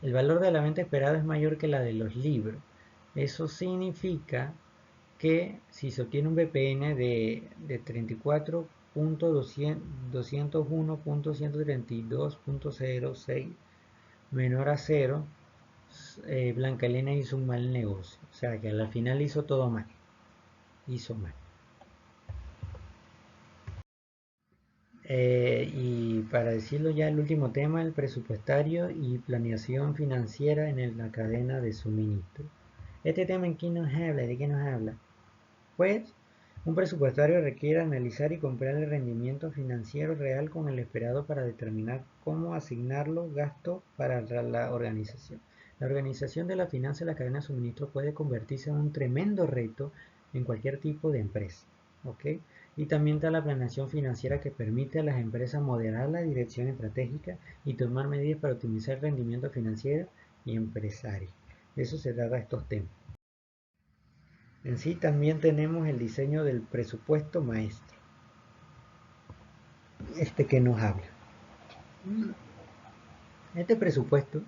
El valor de la venta esperada es mayor que la de los libros. Eso significa que si se obtiene un BPN de 34.201.132.06 menor a 0, Blanca Elena hizo un mal negocio. O sea que al final hizo todo mal. Hizo mal. Y para decirlo ya, el último tema, el presupuestario y planeación financiera en la cadena de suministro. Este tema, ¿en qué nos habla? ¿De qué nos habla? Pues, un presupuestario requiere analizar y comparar el rendimiento financiero real con el esperado para determinar cómo asignarlo gasto para la organización. La organización de la finanza de la cadena de suministro puede convertirse en un tremendo reto en cualquier tipo de empresa. ¿Ok? Y también está la planeación financiera, que permite a las empresas moderar la dirección estratégica y tomar medidas para optimizar el rendimiento financiero y empresario. De eso se trata estos temas. En sí también tenemos el diseño del presupuesto maestro, que nos habla. Este presupuesto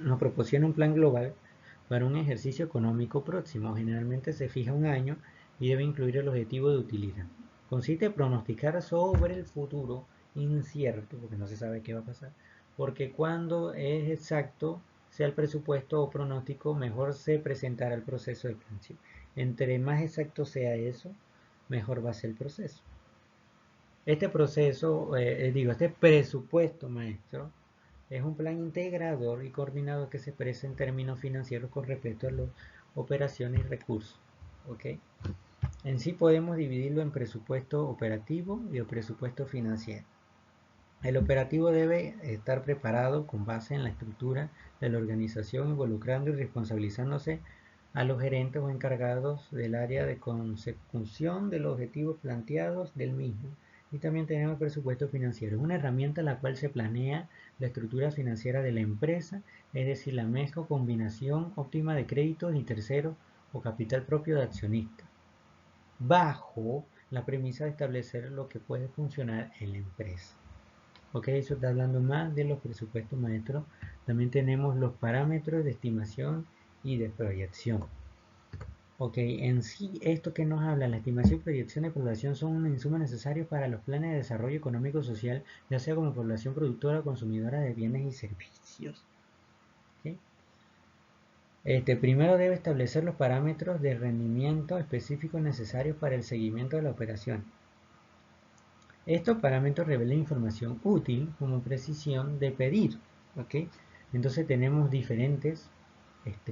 nos proporciona un plan global para un ejercicio económico próximo. Generalmente se fija un año y debe incluir el objetivo de utilidad. Consiste en pronosticar sobre el futuro incierto, porque no se sabe qué va a pasar, porque cuando es exacto, sea el presupuesto o pronóstico, mejor se presentará el proceso de planeación. Entre más exacto sea eso, mejor va a ser el proceso. Este proceso, este presupuesto maestro, es un plan integrador y coordinado que se expresa en términos financieros con respecto a las operaciones y recursos. ¿Ok? En sí podemos dividirlo en presupuesto operativo y el presupuesto financiero. El operativo debe estar preparado con base en la estructura de la organización, involucrando y responsabilizándose a los gerentes o encargados del área de consecución de los objetivos planteados del mismo. Y también tenemos presupuesto financiero, una herramienta en la cual se planea la estructura financiera de la empresa, es decir, la mezcla o combinación óptima de créditos y terceros o capital propio de accionistas, bajo la premisa de establecer lo que puede funcionar en la empresa. Ok, eso está hablando más de los presupuestos maestros. También tenemos los parámetros de estimación y de proyección. Ok, en sí, esto que nos habla, la estimación, proyección y población son un insumo necesario para los planes de desarrollo económico-social, ya sea como población productora o consumidora de bienes y servicios. ¿Sí? Primero debe establecer los parámetros de rendimiento específicos necesarios para el seguimiento de la operación. Estos parámetros revelan información útil como precisión de pedir. ¿Ok? Entonces tenemos diferentes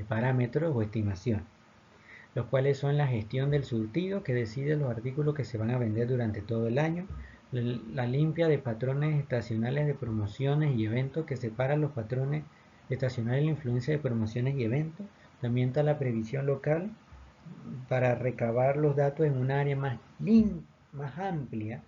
parámetros o estimación, los cuales son la gestión del surtido, que decide los artículos que se van a vender durante todo el año, la limpia de patrones estacionales de promociones y eventos, que separa los patrones estacionales y la influencia de promociones y eventos. También está la previsión local, para recabar los datos en un área más amplia,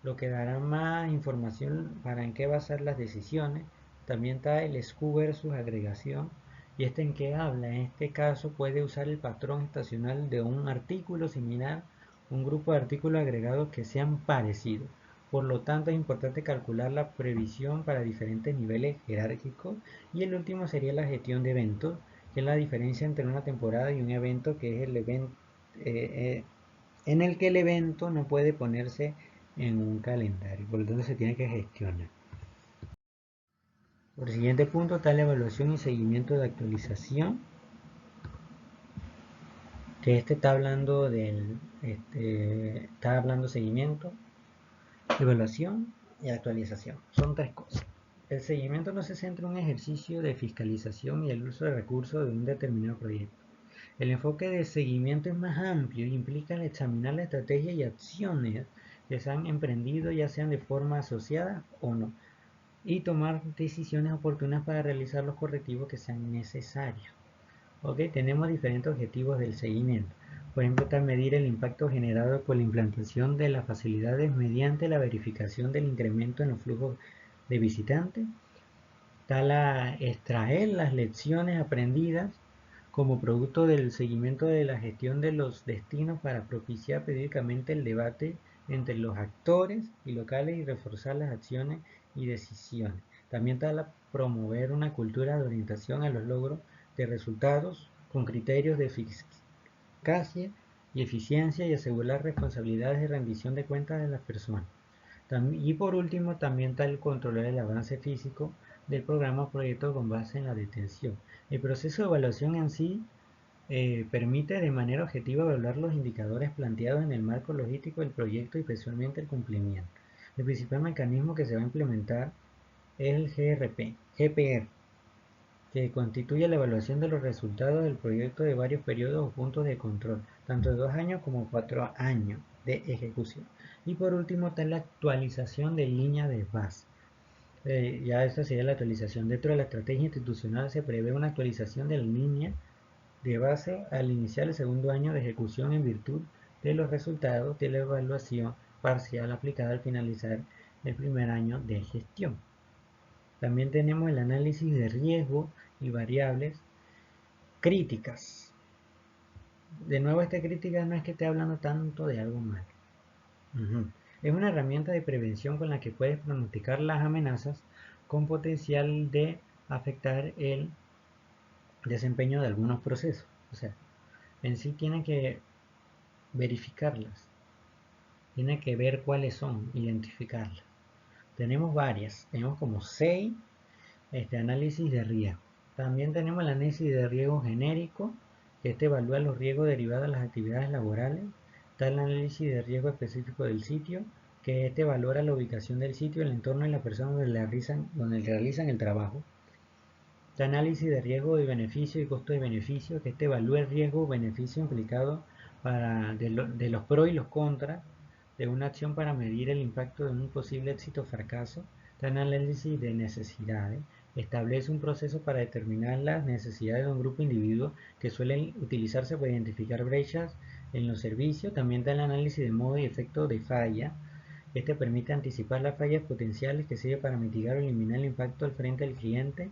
lo que dará más información para en qué basar las decisiones. También está el SKU versus agregación, y en qué habla. En este caso puede usar el patrón estacional de un artículo similar, un grupo de artículos agregados que sean parecidos. Por lo tanto, es importante calcular la previsión para diferentes niveles jerárquicos. Y el último sería la gestión de eventos, que es la diferencia entre una temporada y un evento, que es el evento en el que el evento no puede ponerse en un calendario, por lo tanto se tiene que gestionar. Por el siguiente punto está la evaluación y seguimiento de actualización, que está hablando está hablando seguimiento, evaluación y actualización. Son tres cosas. El seguimiento no se centra en un ejercicio de fiscalización y el uso de recursos de un determinado proyecto. El enfoque de seguimiento es más amplio y implica examinar la estrategia y acciones que se han emprendido, ya sean de forma asociada o no, y tomar decisiones oportunas para realizar los correctivos que sean necesarios. ¿Ok? Tenemos diferentes objetivos del seguimiento. Por ejemplo, está medir el impacto generado por la implantación de las facilidades mediante la verificación del incremento en los flujos de visitantes. Está la extraer las lecciones aprendidas como producto del seguimiento de la gestión de los destinos para propiciar periódicamente el debate entre los actores y locales y reforzar las acciones y decisiones. También está la promover una cultura de orientación a los logros de resultados con criterios de eficacia y eficiencia, y asegurar responsabilidades de rendición de cuentas de las personas. Y por último, también está el controlar el avance físico del programa o proyecto con base en la detención. El proceso de evaluación en sí permite de manera objetiva evaluar los indicadores planteados en el marco logístico del proyecto y especialmente el cumplimiento. El principal mecanismo que se va a implementar es el GPR, que constituye la evaluación de los resultados del proyecto de varios periodos o puntos de control, tanto de 2 años como 4 años de ejecución. Y por último está la actualización de línea de base. Ya esta sería la actualización. Dentro de la estrategia institucional se prevé una actualización de la línea de base al iniciar el segundo año de ejecución en virtud de los resultados de la evaluación parcial aplicada al finalizar el primer año de gestión. También tenemos el análisis de riesgo y variables críticas. De nuevo, esta crítica no es que esté hablando tanto de algo malo. Es una herramienta de prevención con la que puedes pronosticar las amenazas con potencial de afectar el desempeño de algunos procesos. O sea, en sí tiene que verificarlas, tiene que ver cuáles son, identificarlas. Tenemos varias, tenemos como 6 análisis de riesgo. También tenemos el análisis de riesgo genérico, que evalúa los riesgos derivados de las actividades laborales. Está el análisis de riesgo específico del sitio, que valora la ubicación del sitio, el entorno y las personas donde realizan el trabajo. Está el análisis de riesgo de beneficio y costo de beneficio, que evalúa el riesgo o beneficio implicado de los pros y los contras de una acción para medir el impacto de un posible éxito o fracaso. Este análisis de necesidades establece un proceso para determinar las necesidades de un grupo de individuos que suelen utilizarse para identificar brechas en los servicios. También está el análisis de modo y efecto de falla. Este permite anticipar las fallas potenciales que sirve para mitigar o eliminar el impacto al frente del cliente.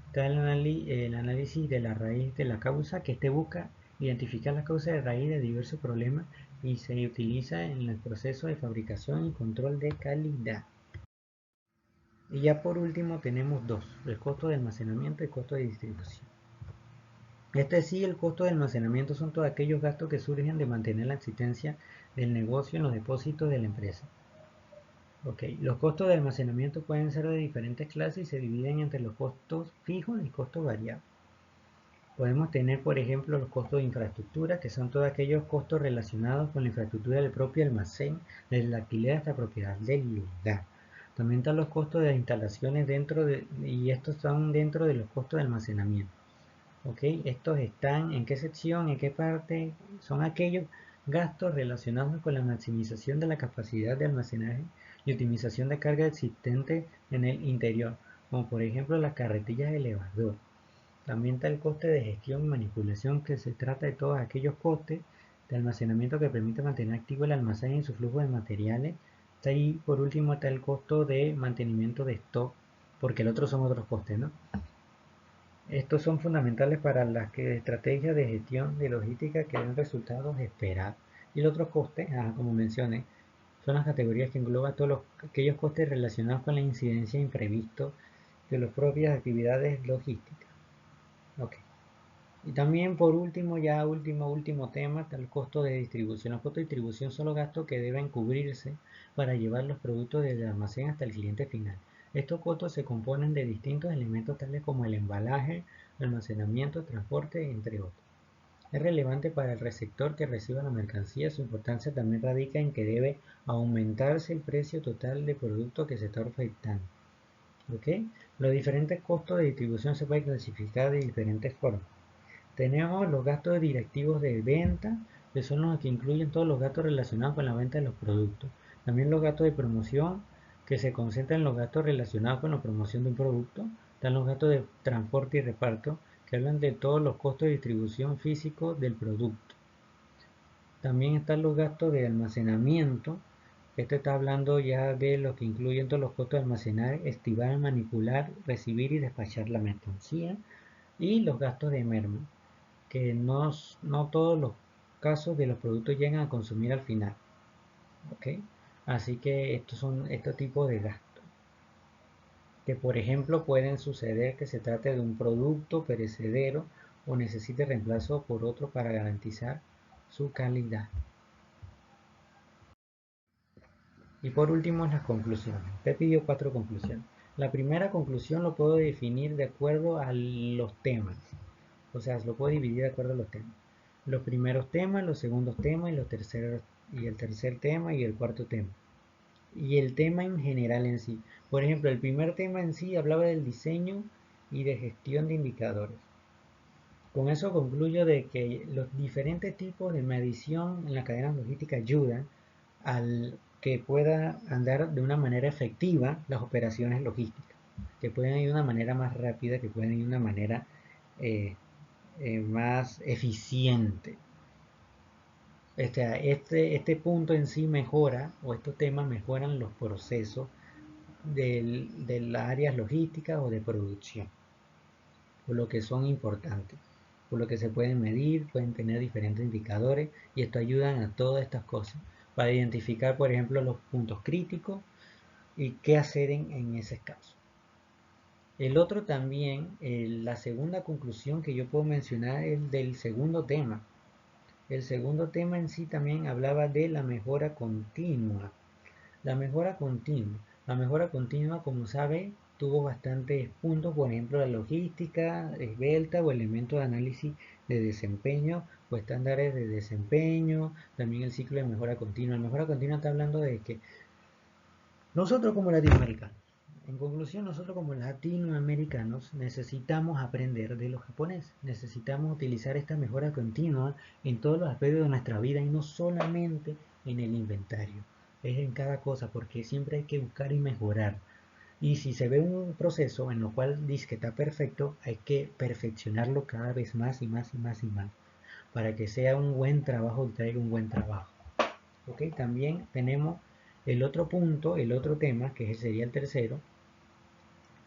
Está el análisis de la raíz de la causa, que este busca identificar las causas de raíz de diversos problemas y se utiliza en el proceso de fabricación y control de calidad. Y ya por último tenemos dos, el costo de almacenamiento y el costo de distribución. El costo de almacenamiento son todos aquellos gastos que surgen de mantener la existencia del negocio en los depósitos de la empresa. Los costos de almacenamiento pueden ser de diferentes clases y se dividen entre los costos fijos y costos variables. Podemos tener, por ejemplo, los costos de infraestructura, que son todos aquellos costos relacionados con la infraestructura del propio almacén, desde la alquiler hasta la propiedad del lugar. También están los costos de las instalaciones y estos están dentro de los costos de almacenamiento. Estos están en qué sección, en qué parte, son aquellos gastos relacionados con la maximización de la capacidad de almacenaje y optimización de carga existente en el interior, como por ejemplo las carretillas de elevador. También está el coste de gestión y manipulación, que se trata de todos aquellos costes de almacenamiento que permiten mantener activo el almacén y su flujo de materiales. Y por último está el costo de mantenimiento de stock, porque el otro son otros costes, ¿no? Estos son fundamentales para las estrategias de gestión de logística que den resultados esperados. Y el otro coste, como mencioné, son las categorías que engloban aquellos costes relacionados con la incidencia imprevisto de las propias actividades logísticas. Y también por último, último tema, está el costo de distribución. Los costos de distribución son los gastos que deben cubrirse para llevar los productos desde el almacén hasta el cliente final. Estos costos se componen de distintos elementos tales como el embalaje, almacenamiento, transporte, entre otros. Es relevante para el receptor que reciba la mercancía. Su importancia también radica en que debe aumentarse el precio total del producto que se está ofertando. Los diferentes costos de distribución se pueden clasificar de diferentes formas. Tenemos los gastos directivos de venta, que son los que incluyen todos los gastos relacionados con la venta de los productos. También los gastos de promoción, que se concentran en los gastos relacionados con la promoción de un producto. Están los gastos de transporte y reparto, que hablan de todos los costos de distribución físico del producto. También están los gastos de almacenamiento. Este está hablando ya de lo que incluyen todos los costos de almacenar, estibar, manipular, recibir y despachar la mercancía. Y los gastos de merma, que no todos los casos de los productos llegan a consumir al final. Así que estos son estos tipos de gastos. Que por ejemplo pueden suceder que se trate de un producto perecedero o necesite reemplazo por otro para garantizar su calidad. Y por último, las conclusiones. Te pidió 4 conclusiones. La primera conclusión lo puedo definir de acuerdo a los temas. O sea, lo puedo dividir de acuerdo a los temas. Los primeros temas, los segundos temas y el tercer tema y el cuarto tema. Y el tema en general en sí. Por ejemplo, el primer tema en sí hablaba del diseño y de gestión de indicadores. Con eso concluyo de que los diferentes tipos de medición en la cadena logística ayudan al que pueda andar de una manera efectiva las operaciones logísticas, que puedan ir de una manera más rápida, que puedan ir de una manera más eficiente. Este punto en sí mejora, o estos temas mejoran los procesos de las áreas logísticas o de producción, por lo que son importantes, por lo que se pueden medir, pueden tener diferentes indicadores y esto ayuda a todas estas cosas, para identificar por ejemplo los puntos críticos y qué hacer en ese caso. El otro también, la segunda conclusión que yo puedo mencionar es del segundo tema. El segundo tema en sí también hablaba de la mejora continua. La mejora continua. La mejora continua, como sabe, tuvo bastantes puntos, por ejemplo, la logística esbelta o elementos de análisis de desempeño o estándares de desempeño, también el ciclo de mejora continua. La mejora continua está hablando de que nosotros como latinoamericanos, en conclusión, nosotros como latinoamericanos necesitamos aprender de los japoneses, necesitamos utilizar esta mejora continua en todos los aspectos de nuestra vida y no solamente en el inventario, es en cada cosa, porque siempre hay que buscar y mejorar. Y si se ve un proceso en lo cual dice que está perfecto, hay que perfeccionarlo cada vez más y más y más y más para que sea un buen trabajo y traiga un buen trabajo. ¿Ok? También tenemos el otro punto, el otro tema, que sería el tercero,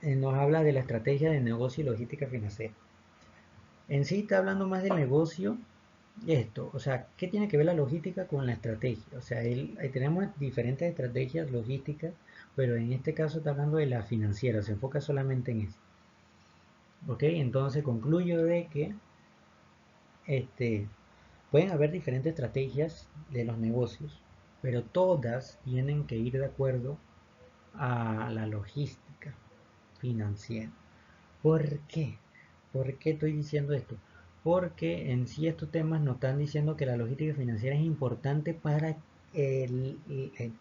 nos habla de la estrategia de negocio y logística financiera. En sí está hablando más del negocio esto, o sea, ¿qué tiene que ver la logística con la estrategia? O sea, ahí tenemos diferentes estrategias logísticas, pero en este caso está hablando de la financiera, se enfoca solamente en eso. ¿Ok? Entonces concluyo de que pueden haber diferentes estrategias de los negocios, pero todas tienen que ir de acuerdo a la logística financiera. ¿Por qué? ¿Por qué estoy diciendo esto? Porque en sí estos temas nos están diciendo que la logística financiera es importante para el, el,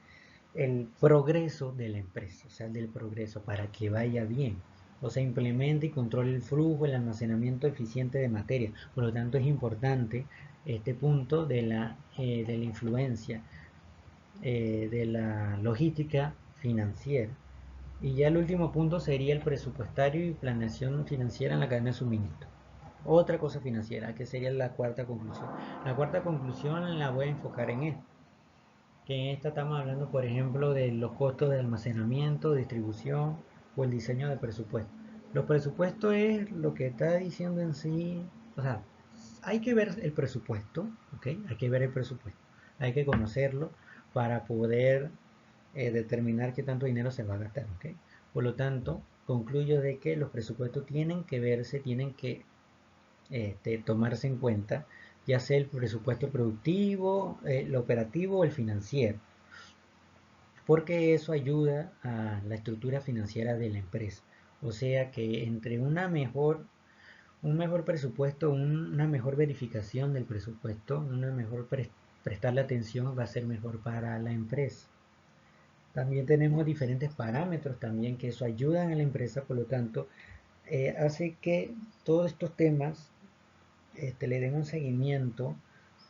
el progreso de la empresa, o sea, del progreso, para que vaya bien. O sea, implemente y controle el flujo, el almacenamiento eficiente de materia. Por lo tanto, es importante este punto de la influencia de la logística financiera. Y ya el último punto sería el presupuestario y planeación financiera en la cadena de suministro. Otra cosa financiera, que sería la cuarta conclusión. La cuarta conclusión la voy a enfocar en esto. Que en esta estamos hablando, por ejemplo, de los costos de almacenamiento, distribución o el diseño de presupuesto. Los presupuestos es lo que está diciendo en sí, o sea, hay que ver el presupuesto, ¿ok? Hay que ver el presupuesto, hay que conocerlo para poder determinar qué tanto dinero se va a gastar, ¿ok? Por lo tanto, concluyo de que los presupuestos tienen que verse, tienen que tomarse en cuenta, ya sea el presupuesto productivo, el operativo o el financiero, porque eso ayuda a la estructura financiera de la empresa. O sea que entre un mejor presupuesto, una mejor verificación del presupuesto, una mejor prestarle atención va a ser mejor para la empresa. También tenemos diferentes parámetros también que eso ayudan a la empresa, por lo tanto, hace que todos estos temas le den un seguimiento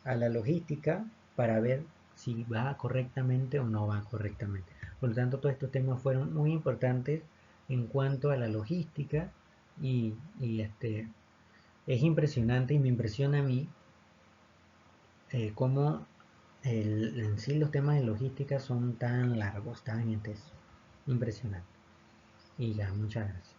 a la logística para ver si va correctamente o no va correctamente. Por lo tanto, todos estos temas fueron muy importantes en cuanto a la logística y es impresionante y me impresiona a mí cómo en sí los temas de logística son tan largos, tan intensos. Impresionante. Y ya, muchas gracias.